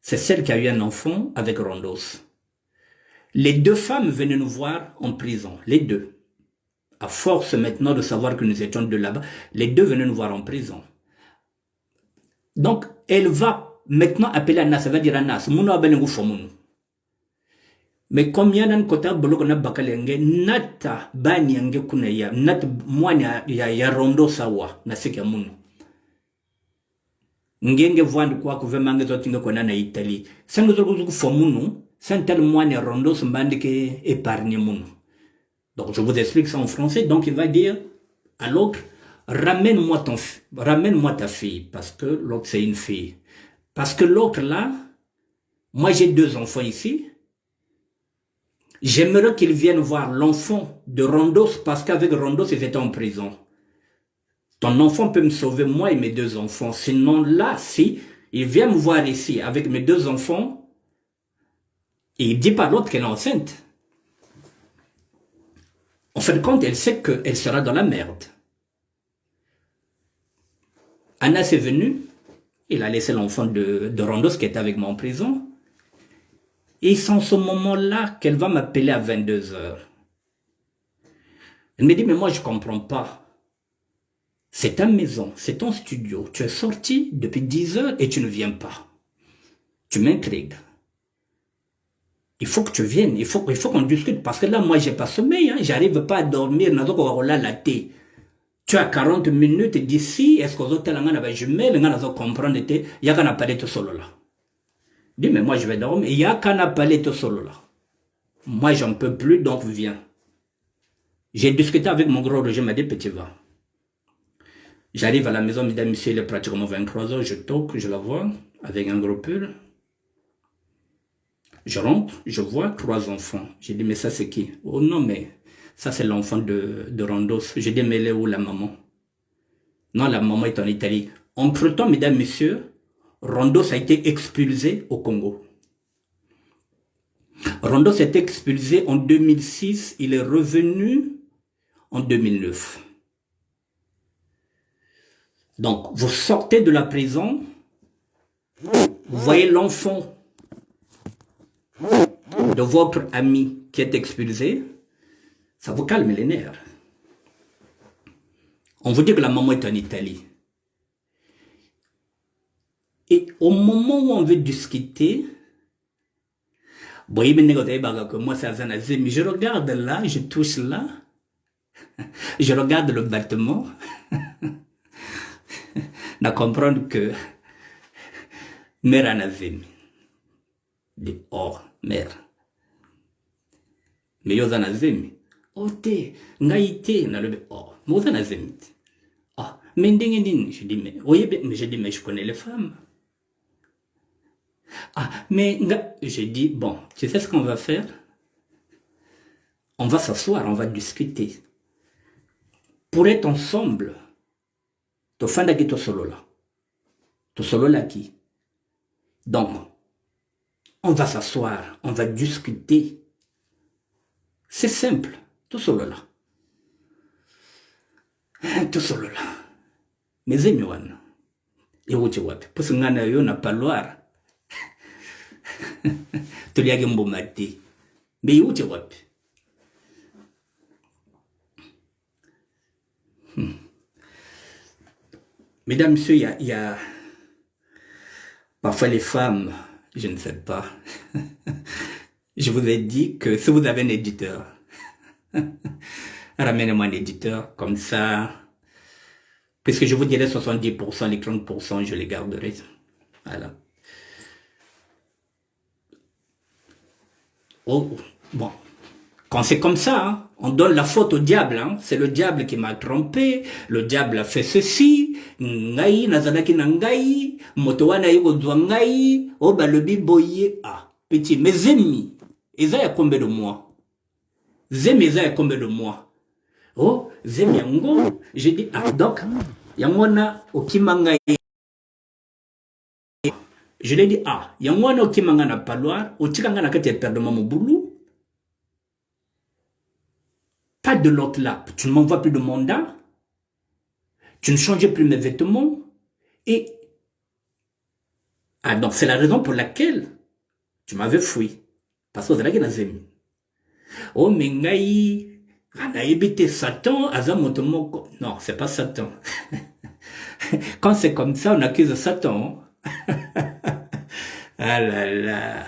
c'est celle qui a eu un enfant avec Rondos. Les deux femmes venaient nous voir en prison, les deux. À force maintenant de savoir que nous étions de là-bas, les deux venaient nous voir en prison. Donc, elle va maintenant appeler Anas, ça veut dire Anas, Mouno Abelengu Fomounou. Mais combien d'années kota boloko na bakalenge nata bani yange kuna ya nata mwani ya rondo sawa na seki ya munu ngenge vwandi kwa kuvemange zotinga kona na Italie sango zoku fomunu santal mwani ya rondo mbandi ke épargne munu. Donc je vous explique ça en français. Donc il va dire à l'autre, ramène-moi ta fille, parce que l'autre c'est une fille, parce que l'autre là, moi j'ai 2 enfants ici. J'aimerais qu'ils viennent voir l'enfant de Rondos, parce qu'avec Rondos, ils étaient en prison. Ton enfant peut me sauver, moi et mes 2 enfants. Sinon, là, si, il vient me voir ici, avec mes 2 enfants, et il dit pas l'autre qu'elle est enceinte. En fin de compte, elle sait qu'elle sera dans la merde. Anas est venu, il a laissé l'enfant de Rondos qui était avec moi en prison. Et c'est en ce moment-là qu'elle va m'appeler à 22h. Elle me dit, mais moi je ne comprends pas. C'est ta maison, c'est ton studio. Tu es sorti depuis 10h et tu ne viens pas. Tu m'intrigues. Il faut que tu viennes, il faut qu'on discute. Parce que là, moi, j'ai pas sommeil, hein, j'arrive pas à dormir. Tu as 40 minutes d'ici, est-ce que vous avez jumelle, vous comprendre, il y a qu'un parler tout solo là. Dis, mais moi je vais dormir. Il y a qu'un parler tout solo là. Moi j'en peux plus, donc viens. J'ai discuté avec mon gros Roger, il m'a dit, petit va. J'arrive à la maison, mesdames, messieurs, il est pratiquement 23h, je toque, je la vois, avec un gros pull. Je rentre, je vois 3 enfants. J'ai dit, mais ça c'est qui? Oh non, mais ça c'est l'enfant de Rondos. J'ai dit, mais elle est où la maman? Non, la maman est en Italie. Entre-temps, mesdames, messieurs, Rondos a été expulsé au Congo. Rondos a été expulsé en 2006, il est revenu en 2009. Donc, vous sortez de la prison, vous voyez l'enfant de votre ami qui est expulsé, ça vous calme les nerfs. On vous dit que la maman est en Italie. Et au moment où on veut discuter, je regarde là, je touche là, je regarde le bâtiment, na comprendre que mère Anazemi dit oh mère, mais yo Anazemi oh te ngaïté na le oh moi Anazemi ah mais je dis mais oui mais je dis mais je connais les femmes. Ah, mais j'ai dit, bon, tu sais ce qu'on va faire? On va s'asseoir, on va discuter. Pour être ensemble, tu fais qui to solo là. To solo là qui? Donc, on va s'asseoir, on va discuter. C'est simple, tout solo là. Tout solo là. Mais amis, et où tu vois? Parce que nous n'a pas loire. Tuliage mbomati mais yote wapi mesdames, messieurs, il y a parfois les femmes, je ne sais pas. Je vous ai dit que si vous avez un éditeur, ramenez-moi un éditeur, comme ça, puisque je vous dirai 70%, les 30%, je les garderai. Voilà. Oh, bon, quand c'est comme ça, hein, on donne la faute au diable. Hein, c'est le diable qui m'a trompé, le diable a fait ceci, ngai, nazanaki na ngai, motowana yiko zwa ngai, oh bah le biboye, ah, petit, mes ennemis, ils ont combien de mois? Zemi, ils ont combien de mois? Oh, zemi yango, j'ai dit, ah, donc, yangona, okimangai. Je lui ai dit, ah, il y a un qui m'a na paloir, ou tu as perdu mon boulot. Pas de l'autre là. Tu ne m'envoies plus de mandat. Tu ne changes plus mes vêtements. Et Ah, donc c'est la raison pour laquelle tu m'avais fui. Parce que c'est là qu'il a zemi. Oh, mais ngai, a évité Satan, azamotomoko. Non, c'est pas Satan. Quand c'est comme ça, on accuse Satan. Ah là là.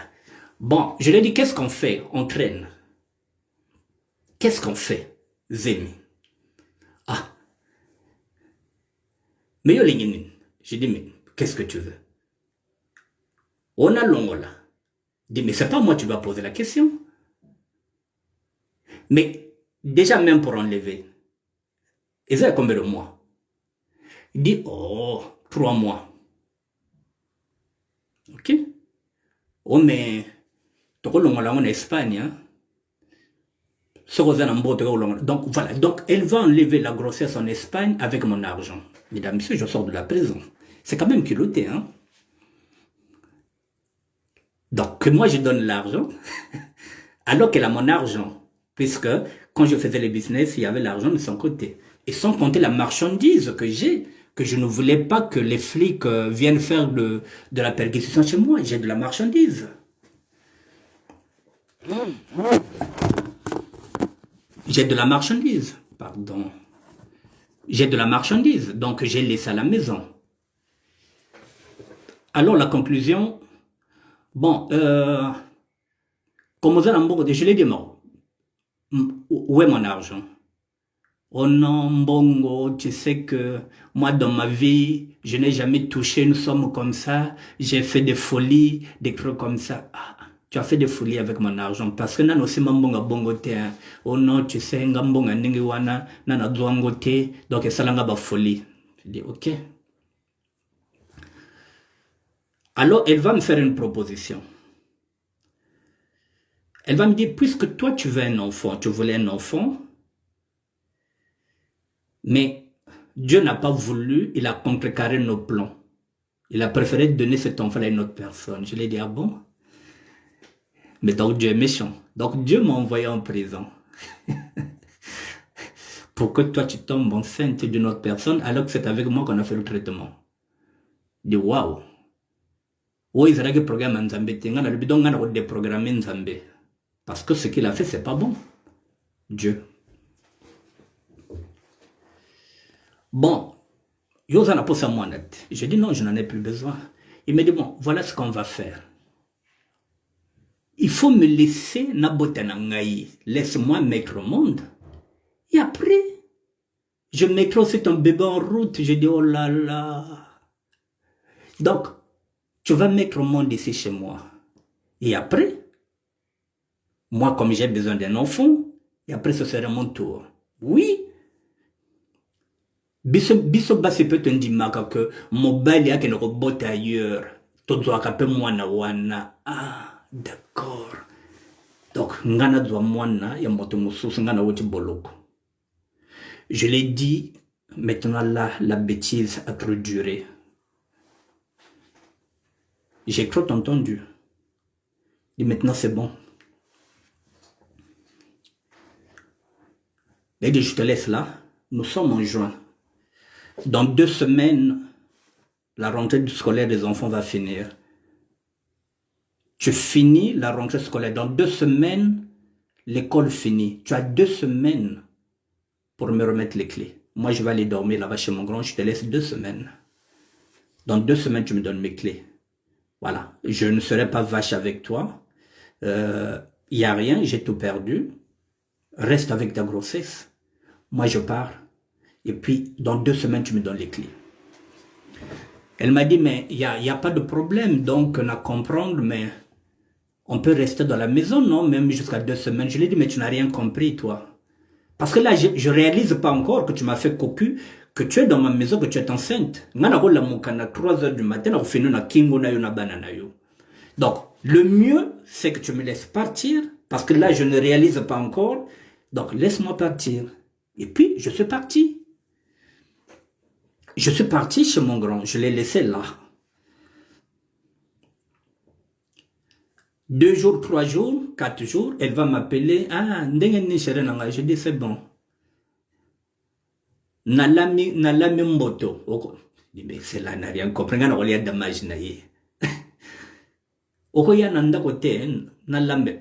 Bon, je lui ai dit, qu'est-ce qu'on fait? On traîne. Qu'est-ce qu'on fait? Zemi. Ah. Mais yo l'ingénie. J'ai dit, mais qu'est-ce que tu veux? On a l'ongola. Je dis, mais c'est pas moi tu dois poser la question. Mais déjà même pour enlever, et ça a combien de mois? Il dit, oh, 3 mois. Ok? Oh, mais, en Espagne, hein? Donc voilà, donc elle va enlever la grossesse en Espagne avec mon argent. Mesdames, messieurs, je sors de la prison. C'est quand même culotté, hein? Donc que moi je donne l'argent, alors qu'elle a mon argent. Puisque quand je faisais les business, il y avait l'argent de son côté. Et sans compter la marchandise que j'ai, que je ne voulais pas que les flics viennent faire de la perquisition chez moi. J'ai de la marchandise. J'ai de la marchandise, pardon. J'ai de la marchandise, donc j'ai laissé à la maison. Alors la conclusion, bon, comme je l'ai dit, où est mon argent? Oh non, Mbongo, tu sais que moi dans ma vie, je n'ai jamais touché une somme comme ça, j'ai fait des folies, des trucs comme ça. Ah, tu as fait des folies avec mon argent parce que nan aussi Mbonga bongo te. Oh non, tu sais, Mbonga ningi wana, nana douango te, donc ça langa ba folie. Je dis ok. Alors elle va me faire une proposition. Elle va me dire, puisque toi tu veux un enfant, tu voulais un enfant, mais Dieu n'a pas voulu, il a contrecarré nos plans. Il a préféré donner cet enfant à une autre personne. Je lui ai dit, ah bon? Mais donc Dieu est méchant. Donc Dieu m'a envoyé en prison. Pour que toi tu tombes enceinte d'une autre personne alors que c'est avec moi qu'on a fait le traitement. Je dis, waouh. Oui, il y a des programmes en Zambie. Il y a des programmes en Zambie. Parce que ce qu'il a fait, c'est pas bon. Dieu. Bon, Yosa n'a pas sa monette. Je dis non, je n'en ai plus besoin. Il me dit, bon, voilà ce qu'on va faire. Il faut me laisser Nabotanangaï. Laisse-moi mettre au monde. Et après, je mettrai aussi ton bébé en route. Je dis, oh là là. Donc, tu vas mettre au monde ici chez moi. Et après, moi, comme j'ai besoin d'un enfant, et après, ce sera mon tour. Oui. Biso basi peut te dire que mon bail a qu'un robot ailleurs. Tout doit caper moi na wana. Ah, d'accord. Donc, ngana doit moana ya moto mususu ngana woti boloko. Je l'ai dit, maintenant là, la bêtise a trop duré. J'ai trop entendu. Et maintenant c'est bon. Et je te laisse là. Nous sommes en juin. Dans 2 semaines, la rentrée scolaire des enfants va finir. Tu finis la rentrée scolaire. Dans 2 semaines, l'école finit. Tu as 2 semaines pour me remettre les clés. Moi, je vais aller dormir là-bas chez mon grand. Je te laisse 2 semaines. Dans 2 semaines, tu me donnes mes clés. Voilà. Je ne serai pas vache avec toi. Il n'y a rien. J'ai tout perdu. Reste avec ta grossesse. Moi, je pars. Et puis, dans 2 semaines, tu me donnes les clés. Elle m'a dit, mais il n'y a pas de problème. Donc, on a comprendre, mais on peut rester dans la maison, non? Même jusqu'à 2 semaines. Je lui ai dit, mais tu n'as rien compris, toi. Parce que là, je ne réalise pas encore que tu m'as fait cocu, que tu es dans ma maison, que tu es enceinte. À 3 heures du matin, donc, le mieux, c'est que tu me laisses partir, parce que là, je ne réalise pas encore. Donc, laisse-moi partir. Et puis, je suis parti. Je suis parti chez mon grand. Je l'ai laissé là. 2 jours, 3 jours, 4 jours, elle va m'appeler. Ah, je dis, c'est bon. Nalami mboto. Je dis, mais c'est là, n'a rien compris. On a dommage. Okoya nanda kote, nalambe.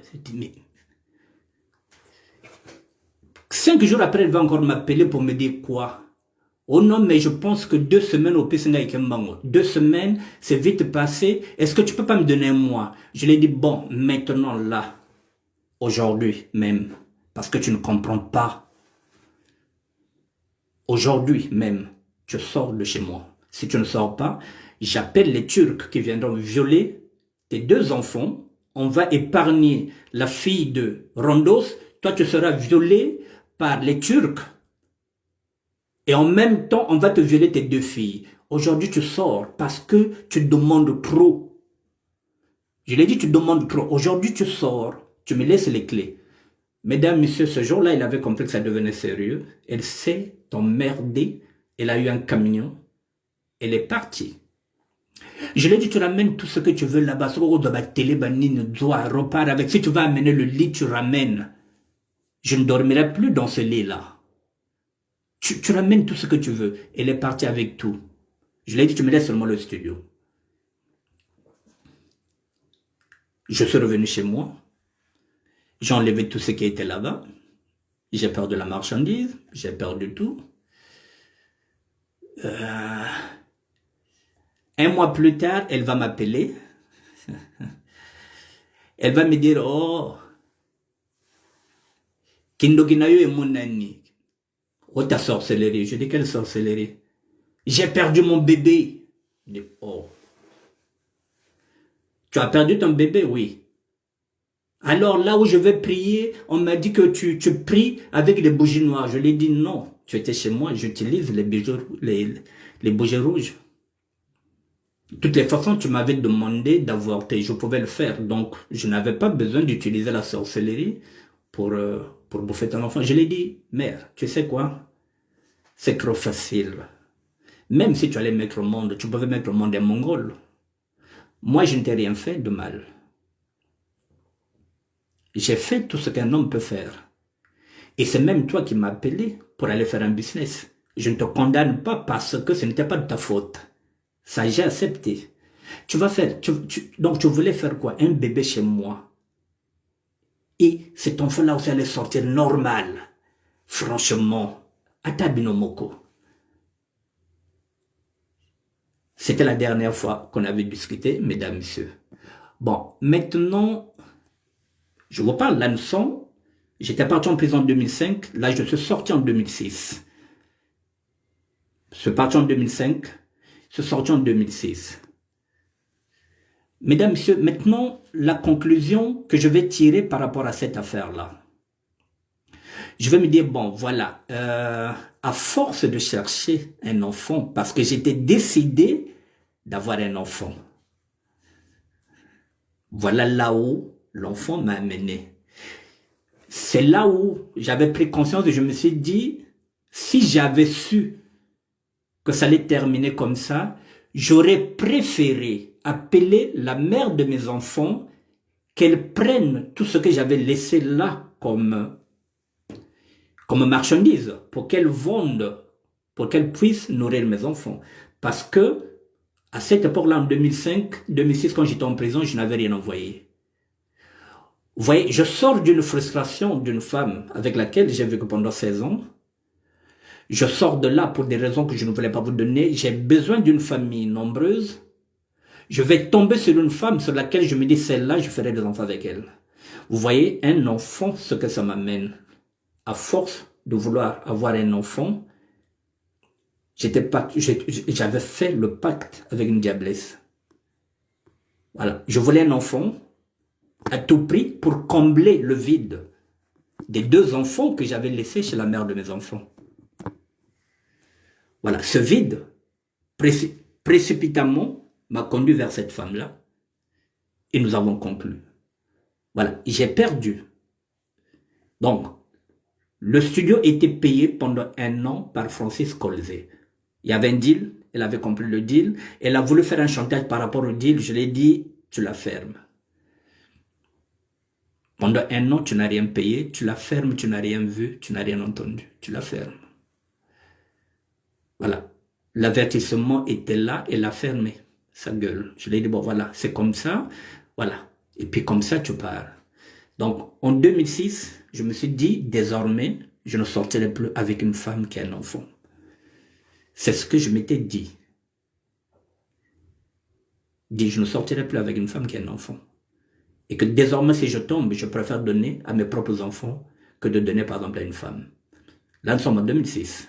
5 jours après, elle va encore m'appeler pour me dire quoi? Oh non, mais je pense que 2 semaines au Pessinga et Kembango. 2 semaines, c'est vite passé. Est-ce que tu peux pas me donner un mois? Je lui ai dit, bon, maintenant là, aujourd'hui même, parce que tu ne comprends pas. Aujourd'hui même, tu sors de chez moi. Si tu ne sors pas, j'appelle les Turcs qui viendront violer tes 2 enfants. On va épargner la fille de Rondos. Toi, tu seras violé par les Turcs. Et en même temps, on va te violer tes 2 filles. Aujourd'hui, tu sors parce que tu demandes trop. Je l'ai dit, tu demandes trop. Aujourd'hui, tu sors. Tu me laisses les clés. Mesdames, messieurs, ce jour-là, il avait compris que ça devenait sérieux. Elle s'est emmerdée. Elle a eu un camion. Elle est partie. Je lui ai dit, tu ramènes tout ce que tu veux là-bas. Repars avec. Si tu vas amener le lit, tu ramènes. Je ne dormirai plus dans ce lit-là. Tu ramènes tout ce que tu veux. Elle est partie avec tout. Je lui ai dit, tu me laisses seulement le studio. Je suis revenu chez moi. J'ai enlevé tout ce qui était là-bas. J'ai perdu la marchandise. J'ai perdu tout. Un mois plus tard, elle va m'appeler. Elle va me dire, oh, Kindoginayo et mon ami. Oh, ta sorcellerie. Je dis, quelle sorcellerie? J'ai perdu mon bébé. Je dis, oh. Tu as perdu ton bébé? Oui. Alors là où je vais prier, on m'a dit que tu pries avec les bougies noires. Je lui ai dit non. Tu étais chez moi, j'utilise les bougies rouges. De toutes les façons, tu m'avais demandé d'avorter. Je pouvais le faire. Donc, je n'avais pas besoin d'utiliser la sorcellerie pour bouffer ton enfant. Je lui ai dit, mère, tu sais quoi? C'est trop facile. Même si tu allais mettre au monde, tu pouvais mettre au monde un Mongol. Moi, je ne t'ai rien fait de mal. J'ai fait tout ce qu'un homme peut faire. Et c'est même toi qui m'as appelé pour aller faire un business. Je ne te condamne pas parce que ce n'était pas de ta faute. Ça, j'ai accepté. Tu vas faire, donc tu voulais faire quoi? Un bébé chez moi. Et cet enfant-là aussi allait sortir normal. Franchement, Atabinomoko. C'était la dernière fois qu'on avait discuté, mesdames, messieurs. Bon, maintenant, je vous parle, la leçon. J'étais parti en prison en 2005. Là, je suis sorti en 2006. Je suis parti en 2005. Je suis sorti en 2006. Mesdames, messieurs, maintenant, la conclusion que je vais tirer par rapport à cette affaire-là. Je vais me dire, bon, voilà, à force de chercher un enfant, parce que j'étais décidé d'avoir un enfant. Voilà là où l'enfant m'a amené. C'est là où j'avais pris conscience et je me suis dit, si j'avais su que ça allait terminer comme ça, j'aurais préféré appeler la mère de mes enfants, qu'elle prenne tout ce que j'avais laissé là comme marchandise, pour qu'elle vonde, pour qu'elle puisse nourrir mes enfants. Parce que, à cette époque-là, en 2005, 2006, quand j'étais en prison, je n'avais rien envoyé. Vous voyez, je sors d'une frustration d'une femme avec laquelle j'ai vécu pendant 16 ans. Je sors de là pour des raisons que je ne voulais pas vous donner. J'ai besoin d'une famille nombreuse. Je vais tomber sur une femme sur laquelle je me dis, celle-là, je ferai des enfants avec elle. Vous voyez, un enfant, ce que ça m'amène. À force de vouloir avoir un enfant, j'avais fait le pacte avec une diablesse. Voilà, je voulais un enfant à tout prix pour combler le vide des 2 enfants que j'avais laissés chez la mère de mes enfants. Voilà, ce vide, précipitamment, m'a conduit vers cette femme-là et nous avons conclu. Voilà, j'ai perdu. Donc, le studio était payé pendant 1 an par Francis Colzé. Il y avait un deal, elle avait compris le deal, elle a voulu faire un chantage par rapport au deal, je l'ai dit, tu la fermes. Pendant 1 an, tu n'as rien payé, tu la fermes, tu n'as rien vu, tu n'as rien entendu, tu la fermes. Voilà. L'avertissement était là, elle a fermé sa gueule. Je lui ai dit, bon voilà, c'est comme ça, Voilà. Et puis comme ça, tu pars. Donc, en 2006, je me suis dit, désormais, je ne sortirai plus avec une femme qui a un enfant. C'est ce que je m'étais dit. Je ne sortirai plus avec une femme qui a un enfant. Et que désormais, si je tombe, je préfère donner à mes propres enfants que de donner, par exemple, à une femme. Là, nous sommes en 2006.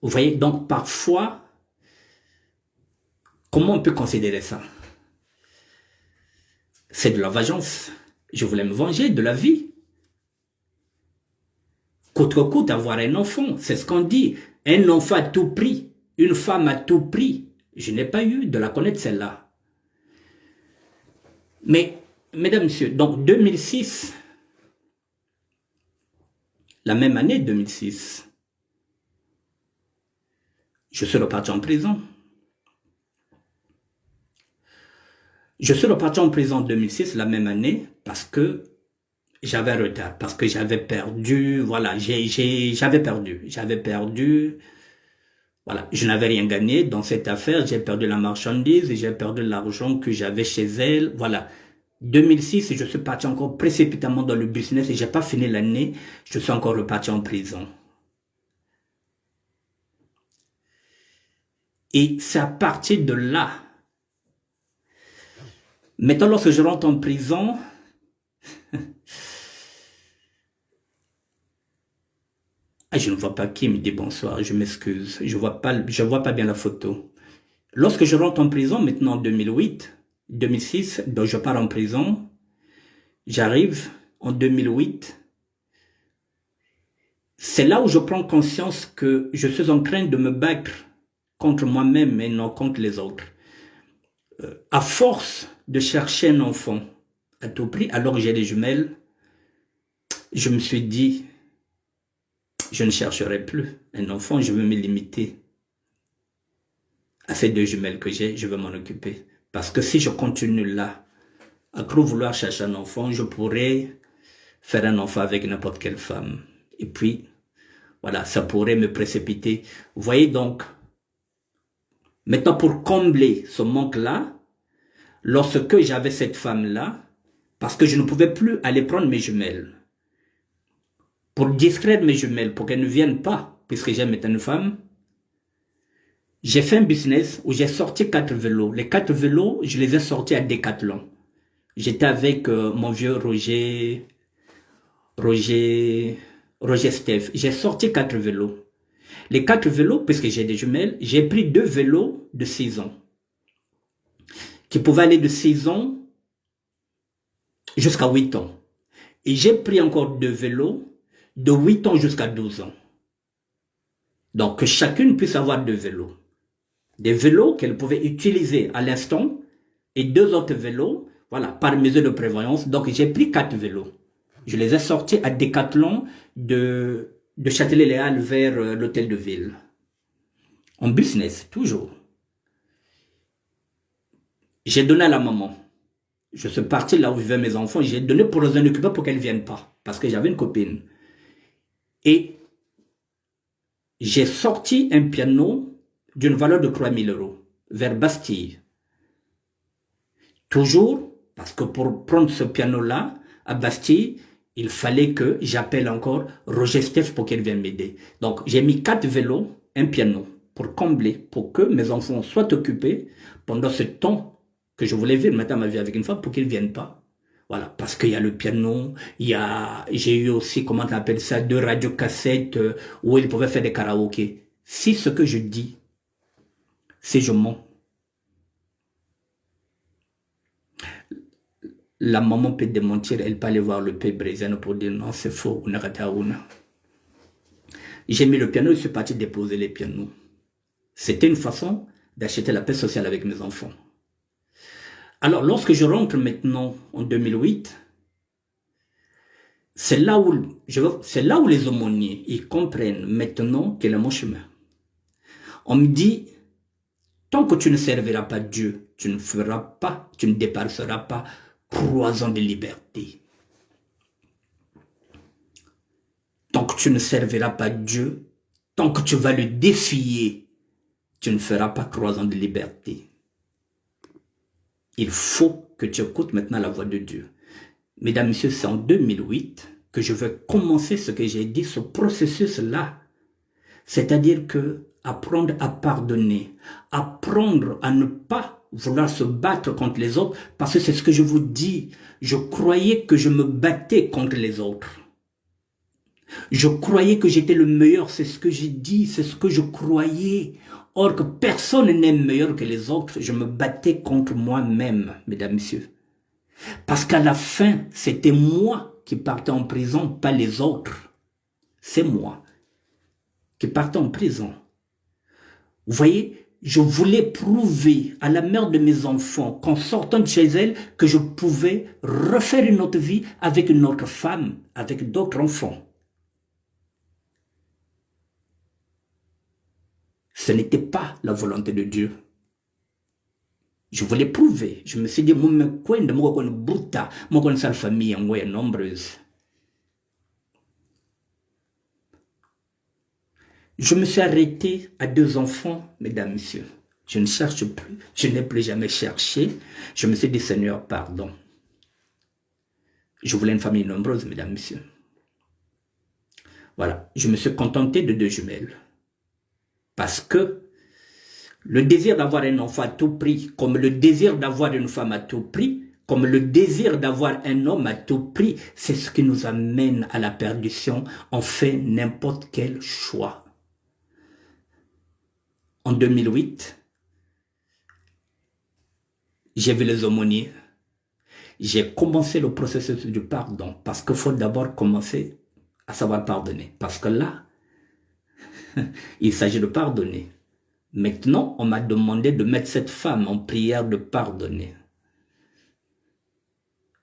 Vous voyez, donc parfois, comment on peut considérer ça? C'est de la vengeance. Je voulais me venger de la vie. Coûte que coûte avoir un enfant, c'est ce qu'on dit. Un enfant à tout prix, une femme à tout prix. Je n'ai pas eu de la connaître celle-là. Mais, mesdames, messieurs, donc 2006, la même année 2006, je suis reparti en prison. Je suis reparti en prison en 2006, la même année, parce que j'avais retard, parce que j'avais perdu, voilà, j'avais perdu, voilà, je n'avais rien gagné dans cette affaire, j'ai perdu la marchandise, j'ai perdu l'argent que j'avais chez elle, voilà. 2006, je suis parti encore précipitamment dans le business et j'ai pas fini l'année, je suis encore reparti en prison. Et c'est à partir de là. Maintenant, lorsque je rentre en prison, je ne vois pas qui me dit bonsoir, je m'excuse, je vois pas bien la photo. Lorsque je rentre en prison, maintenant en 2006, donc je pars en prison, j'arrive en 2008, c'est là où je prends conscience que je suis en train de me battre contre moi-même et non contre les autres. À force de chercher un enfant à tout prix, alors que j'ai des jumelles, je me suis dit, je ne chercherai plus un enfant, je vais me limiter à ces deux jumelles que j'ai, je vais m'en occuper. Parce que si je continue là, à trop vouloir chercher un enfant, je pourrais faire un enfant avec n'importe quelle femme. Et puis, voilà, ça pourrait me précipiter. Vous voyez donc, maintenant pour combler ce manque-là, lorsque j'avais cette femme-là, parce que je ne pouvais plus aller prendre mes jumelles, pour distraire mes jumelles, pour qu'elles ne viennent pas, puisque j'aime être une femme, j'ai fait un business où j'ai sorti 4 vélos. Les 4 vélos, je les ai sortis à Decathlon. J'étais avec mon vieux Roger Steph. J'ai sorti 4 vélos. Les 4 vélos, puisque j'ai des jumelles, j'ai pris 2 vélos de 6 ans. Qui pouvaient aller de 6 ans jusqu'à 8 ans. Et j'ai pris encore 2 vélos de 8 ans jusqu'à 12 ans. Donc que chacune puisse avoir 2 vélos. Des vélos qu'elle pouvait utiliser à l'instant et 2 autres vélos, voilà, par mesure de prévoyance. Donc j'ai pris 4 vélos. Je les ai sortis à Decathlon de Châtelet-Les Halles vers l'hôtel de ville. En business, toujours. J'ai donné à la maman. Je suis parti là où vivaient mes enfants. J'ai donné pour les en occuper pour qu'elles ne viennent pas. Parce que j'avais une copine. Et j'ai sorti un piano d'une valeur de 3000 € vers Bastille. Toujours, parce que pour prendre ce piano-là, à Bastille, il fallait que j'appelle encore Roger Steph pour qu'elle vienne m'aider. Donc, j'ai mis 4 vélos, un piano, pour combler, pour que mes enfants soient occupés pendant ce temps que je voulais vivre maintenant ma vie avec une femme pour qu'ils ne viennent pas. Voilà, parce qu'il y a le piano, j'ai eu aussi, comment on appelle ça, 2 radiocassettes où ils pouvaient faire des karaokés. Si ce que je dis, c'est je mens. La maman peut démentir, elle peut aller voir le père brésilien pour dire non, c'est faux, on a raté. J'ai mis le piano et je suis parti déposer les pianos. C'était une façon d'acheter la paix sociale avec mes enfants. Alors, lorsque je rentre maintenant en 2008, c'est là où les aumôniers ils comprennent maintenant quel est mon chemin. On me dit, tant que tu ne serviras pas Dieu, tu ne dépasseras pas 3 ans de liberté. Tant que tu ne serviras pas Dieu, tant que tu vas le défier, tu ne feras pas 3 ans de liberté. Il faut que tu écoutes maintenant la voix de Dieu. Mesdames, Messieurs, c'est en 2008 que je vais commencer ce que j'ai dit, ce processus-là. C'est-à-dire que apprendre à pardonner, apprendre à ne pas vouloir se battre contre les autres, parce que c'est ce que je vous dis. Je croyais que je me battais contre les autres. Je croyais que j'étais le meilleur, c'est ce que j'ai dit, c'est ce que je croyais. Or que personne n'est meilleur que les autres, je me battais contre moi-même, mesdames, messieurs. Parce qu'à la fin, c'était moi qui partais en prison, pas les autres. C'est moi qui partais en prison. Vous voyez, je voulais prouver à la mère de mes enfants qu'en sortant de chez elle, que je pouvais refaire une autre vie avec une autre femme, avec d'autres enfants. Ce n'était pas la volonté de Dieu. Je voulais prouver. Je me suis dit, moi, je famille nombreuse. Je me suis arrêté à 2 enfants, mesdames, messieurs. Je ne cherche plus. Je n'ai plus jamais cherché. Je me suis dit, Seigneur, pardon. Je voulais une famille nombreuse, mesdames, messieurs. Voilà. Je me suis contenté de 2 jumelles. Parce que le désir d'avoir un enfant à tout prix, comme le désir d'avoir une femme à tout prix, comme le désir d'avoir un homme à tout prix, c'est ce qui nous amène à la perdition. On fait n'importe quel choix. En 2008, j'ai vu les aumôniers. J'ai commencé le processus du pardon parce qu'il faut d'abord commencer à savoir pardonner. Parce que là, il s'agit de pardonner. Maintenant, on m'a demandé de mettre cette femme en prière de pardonner.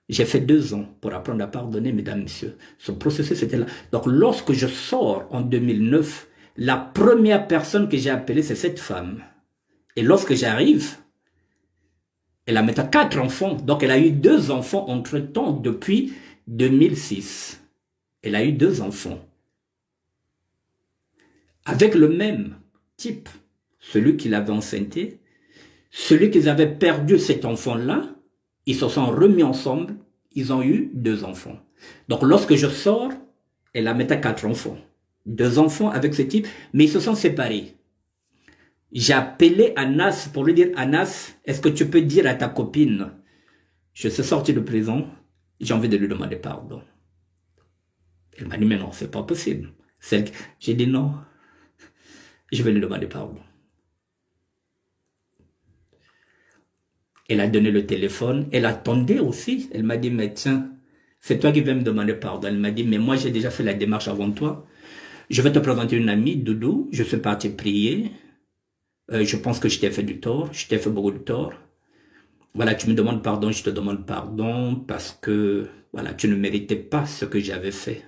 J'ai fait 2 ans pour apprendre à pardonner, mesdames, messieurs. Ce processus était là. Donc, lorsque je sors en 2009, la première personne que j'ai appelée, c'est cette femme. Et lorsque j'arrive, elle a maintenant 4 enfants. Donc, elle a eu 2 enfants entre-temps depuis 2006. Elle a eu 2 enfants. Avec le même type. Celui qui l'avait enceinté, celui qu'ils avaient perdu cet enfant-là, ils se sont remis ensemble, ils ont eu 2 enfants. Donc lorsque je sors, elle a maintenant 4 enfants. 2 enfants avec ce type, mais ils se sont séparés. J'ai appelé Anas pour lui dire, Anas, est-ce que tu peux dire à ta copine, je suis sorti de prison, j'ai envie de lui demander pardon. Elle m'a dit, mais non, c'est pas possible. J'ai dit non, je vais lui demander pardon. Elle a donné le téléphone, elle attendait aussi. Elle m'a dit, mais tiens, c'est toi qui viens me demander pardon. Elle m'a dit, mais moi j'ai déjà fait la démarche avant toi. Je vais te présenter une amie, Doudou. Je suis parti prier. Je pense que je t'ai fait du tort. Je t'ai fait beaucoup de tort. Voilà, tu me demandes pardon, je te demande pardon parce que voilà, tu ne méritais pas ce que j'avais fait.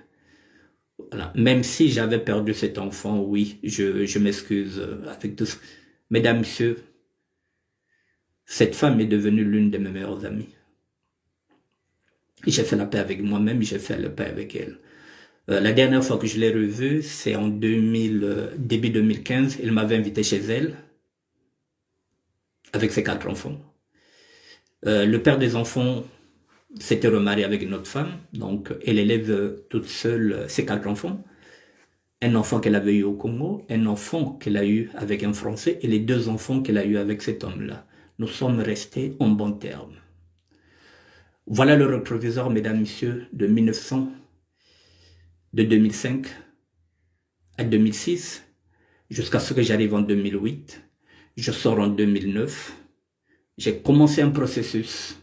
Voilà. Même si j'avais perdu cet enfant, oui, je m'excuse avec tout ça. Mesdames, messieurs, cette femme est devenue l'une de mes meilleures amies. J'ai fait la paix avec moi-même, j'ai fait la paix avec elle. La dernière fois que je l'ai revue, c'est en début 2015. Elle m'avait invité chez elle, avec ses 4 enfants. Le père des enfants s'était remarié avec une autre femme, donc elle élève toute seule ses 4 enfants. Un enfant qu'elle avait eu au Congo, un enfant qu'elle a eu avec un Français, et les 2 enfants qu'elle a eu avec cet homme-là. Nous sommes restés en bons termes. Voilà le rétroviseur, mesdames, messieurs, de 2005 à 2006, jusqu'à ce que j'arrive en 2008. Je sors en 2009. J'ai commencé un processus.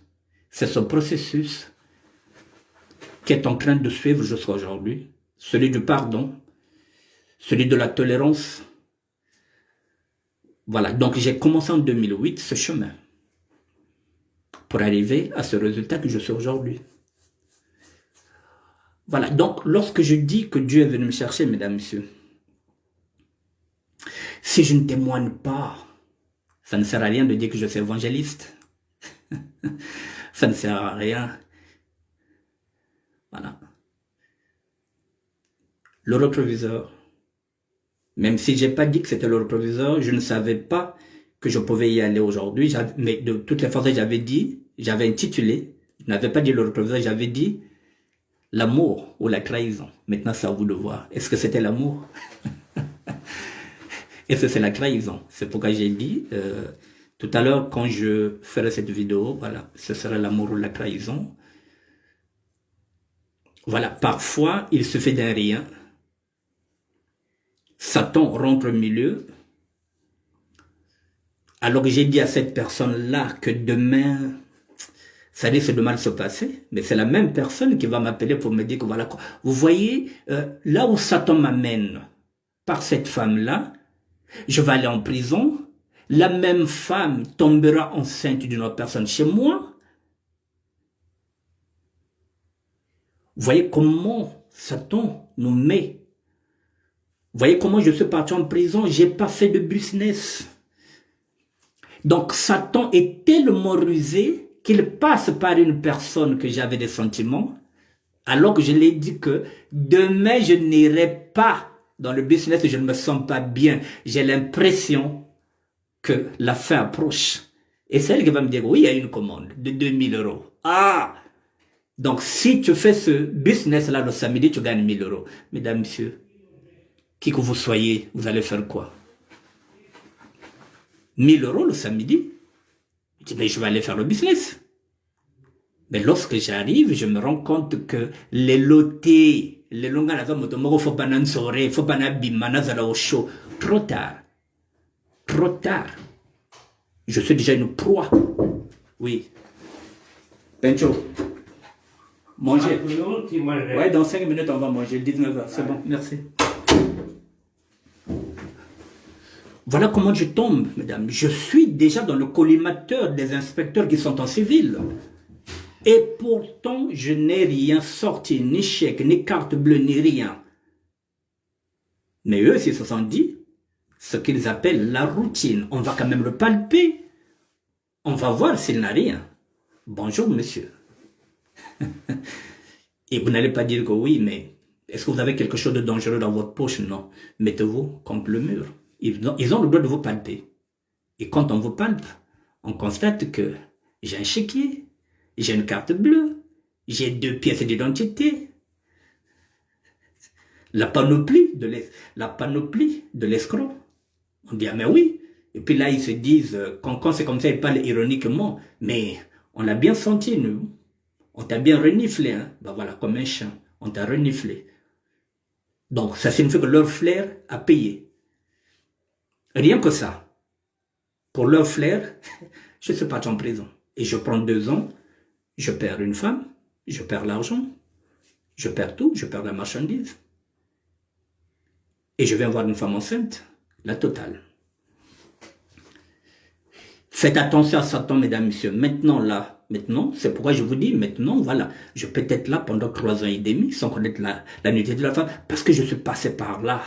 C'est ce processus qui est en train de suivre jusqu'à aujourd'hui. Celui du pardon, celui de la tolérance. Voilà, donc j'ai commencé en 2008 ce chemin pour arriver à ce résultat que je suis aujourd'hui. Voilà, donc lorsque je dis que Dieu est venu me chercher, mesdames, messieurs, si je ne témoigne pas, ça ne sert à rien de dire que je suis évangéliste. Ça ne sert à rien. Voilà. Le rétroviseur, même si je n'ai pas dit que c'était le rétroviseur, je ne savais pas que je pouvais y aller aujourd'hui. Mais de toutes les façons, j'avais intitulé, je n'avais pas dit le rétroviseur, j'avais dit l'amour ou la trahison. Maintenant, c'est à vous de voir. Est-ce que c'était l'amour? Est-ce que c'est la trahison? C'est pourquoi j'ai dit, tout à l'heure, quand je ferai cette vidéo, voilà, ce sera l'amour ou la trahison. Voilà, parfois, il se fait d'un rien. Satan rentre au milieu. Alors que j'ai dit à cette personne-là que demain, ça risque de mal se passer, mais c'est la même personne qui va m'appeler pour me dire que voilà, vous voyez, là où Satan m'amène par cette femme-là, je vais aller en prison, la même femme tombera enceinte d'une autre personne chez moi. Vous voyez comment Satan nous met. Vous voyez comment je suis parti en prison, j'ai pas fait de business. Donc Satan est tellement rusé qu'il passe par une personne que j'avais des sentiments, alors que je l'ai dit que demain je n'irai pas dans le business, je ne me sens pas bien. J'ai l'impression que la fin approche. Et c'est elle qui va me dire, oui, il y a une commande de 2000 euros. Ah! Donc si tu fais ce business-là le samedi, tu gagnes 1000 euros. Mesdames, messieurs, qui que vous soyez, vous allez faire quoi? 1000 euros le samedi? Je dis, mais je vais aller faire le business. Mais lorsque j'arrive, je me rends compte que les lotés, les longues faut pas n'en saurer, faut pas n'abimana au chaud. Trop tard. Trop tard. Je suis déjà une proie. Oui. Pencho. Manger. Ouais, dans 5 minutes, on va manger. 19h. C'est bon, merci. Voilà comment je tombe, mesdames. Je suis déjà dans le collimateur des inspecteurs qui sont en civil. Et pourtant, je n'ai rien sorti, ni chèque, ni carte bleue, ni rien. Mais eux, s'ils se sont dit, ce qu'ils appellent la routine, on va quand même le palper. On va voir s'il n'a rien. Bonjour, monsieur. Et vous n'allez pas dire que oui, mais est-ce que vous avez quelque chose de dangereux dans votre poche? Non. Mettez-vous contre le mur. Ils ont le droit de vous palper. Et quand on vous palpe, on constate que j'ai un chéquier, j'ai une carte bleue, j'ai 2 pièces d'identité. La panoplie de l'escroc. On dit, ah mais oui. Et puis là, ils se disent, quand c'est comme ça, ils parlent ironiquement, mais on l'a bien senti, nous. On t'a bien reniflé, hein. Ben voilà, comme un chien, on t'a reniflé. Donc, ça signifie que leur flair a payé. Rien que ça. Pour leur flair, je suis parti en prison. Et je prends 2 ans, je perds une femme, je perds l'argent, je perds tout, je perds la marchandise. Et je viens voir une femme enceinte, la totale. Faites attention à Satan, mesdames, messieurs. Maintenant, c'est pourquoi je vous dis, maintenant, voilà, je peux être là pendant 3 ans et demi, sans connaître la nudité de la femme, parce que je suis passé par là.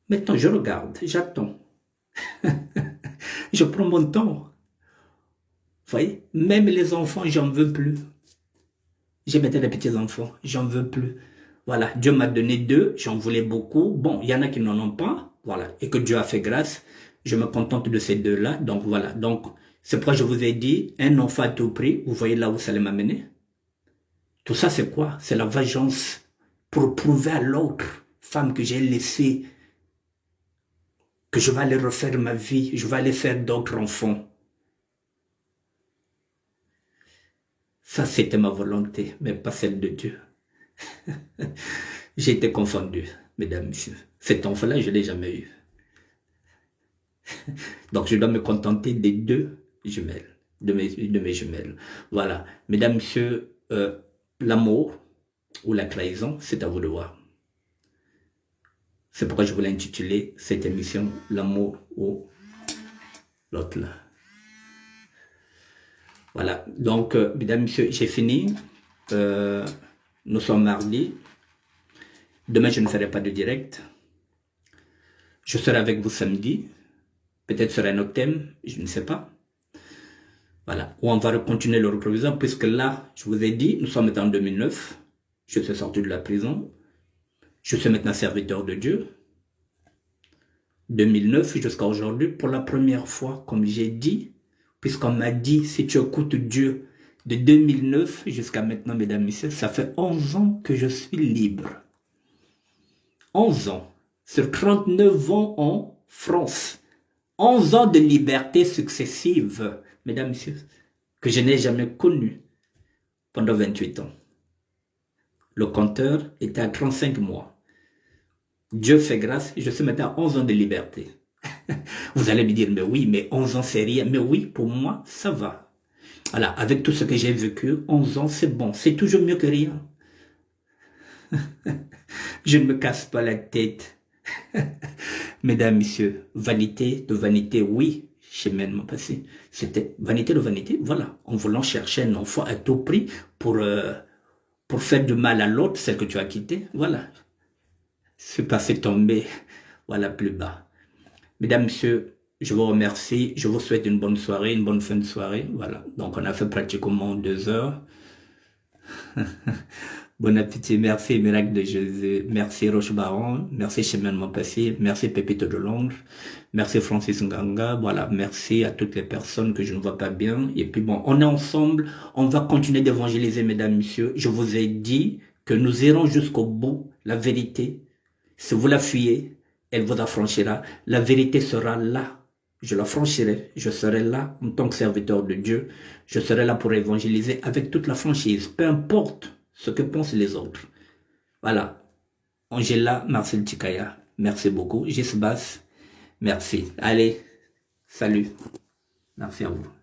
Maintenant, je regarde, j'attends. Je prends mon temps. Vous voyez, même les enfants, j'en veux plus. J'ai maintenant des petits-enfants, j'en veux plus. Voilà, Dieu m'a donné 2, j'en voulais beaucoup. Bon, il y en a qui n'en ont pas, voilà, et que Dieu a fait grâce. Je me contente de ces 2-là, donc voilà. Donc, c'est pourquoi je vous ai dit, un enfant à tout prix, vous voyez là où ça allait m'amener. Tout ça, c'est quoi? C'est la vengeance pour prouver à l'autre femme que j'ai laissée que je vais aller refaire ma vie, je vais aller faire d'autres enfants. Ça, c'était ma volonté, mais pas celle de Dieu. J'ai été confondu, mesdames, messieurs. Cet enfant-là, je ne l'ai jamais eu. Donc, je dois me contenter des 2 jumelles, de mes jumelles. Voilà. Mesdames, messieurs, l'amour ou la trahison, c'est à vous de voir. C'est pourquoi je voulais intituler cette émission « L'amour ou l'autre là ». Voilà. Donc, mesdames, messieurs, j'ai fini. Nous sommes mardi. Demain, je ne ferai pas de direct. Je serai avec vous samedi. Peut-être sur un autre thème, je ne sais pas. Voilà. Ou on va continuer le rétroviseur, puisque là, je vous ai dit, nous sommes en 2009. Je suis sorti de la prison. Je suis maintenant serviteur de Dieu. 2009 jusqu'à aujourd'hui, pour la première fois, comme j'ai dit, puisqu'on m'a dit, si tu écoutes Dieu, de 2009 jusqu'à maintenant, mesdames et messieurs, ça fait 11 ans que je suis libre. 11 ans. Sur 39 ans en France. 11 ans de liberté successive, mesdames et messieurs, que je n'ai jamais connu pendant 28 ans. Le compteur était à 35 mois. Dieu fait grâce, je suis maintenant à 11 ans de liberté. Vous allez me dire, mais oui, mais 11 ans c'est rien. Mais oui, pour moi, ça va. Voilà, avec tout ce que j'ai vécu, 11 ans c'est bon. C'est toujours mieux que rien. Je ne me casse pas la tête. Mesdames, messieurs, vanité de vanité, oui, cheminement passé. C'était vanité de vanité, voilà. En voulant chercher un enfant à tout prix pour faire du mal à l'autre, celle que tu as quittée, voilà. Je suis passé tomber, voilà, plus bas. Mesdames, messieurs, je vous remercie. Je vous souhaite une bonne soirée, une bonne fin de soirée. Voilà. Donc, on a fait pratiquement 2 heures. Bon appétit. Merci, Miracle de Jésus. Merci, Roche Baron. Merci, Cheminement Passé. Merci, Pépito de Londres. Merci, Francis Nganga. Voilà. Merci à toutes les personnes que je ne vois pas bien. Et puis bon, on est ensemble. On va continuer d'évangéliser, mesdames, messieurs. Je vous ai dit que nous irons jusqu'au bout. La vérité, si vous la fuyez, elle vous affranchira. La vérité sera là. Je la franchirai. Je serai là en tant que serviteur de Dieu. Je serai là pour évangéliser avec toute la franchise. Peu importe ce que pensent les autres. Voilà. Angela Marcel Tikaya. Merci beaucoup. Gisbas. Merci. Allez. Salut. Merci à vous.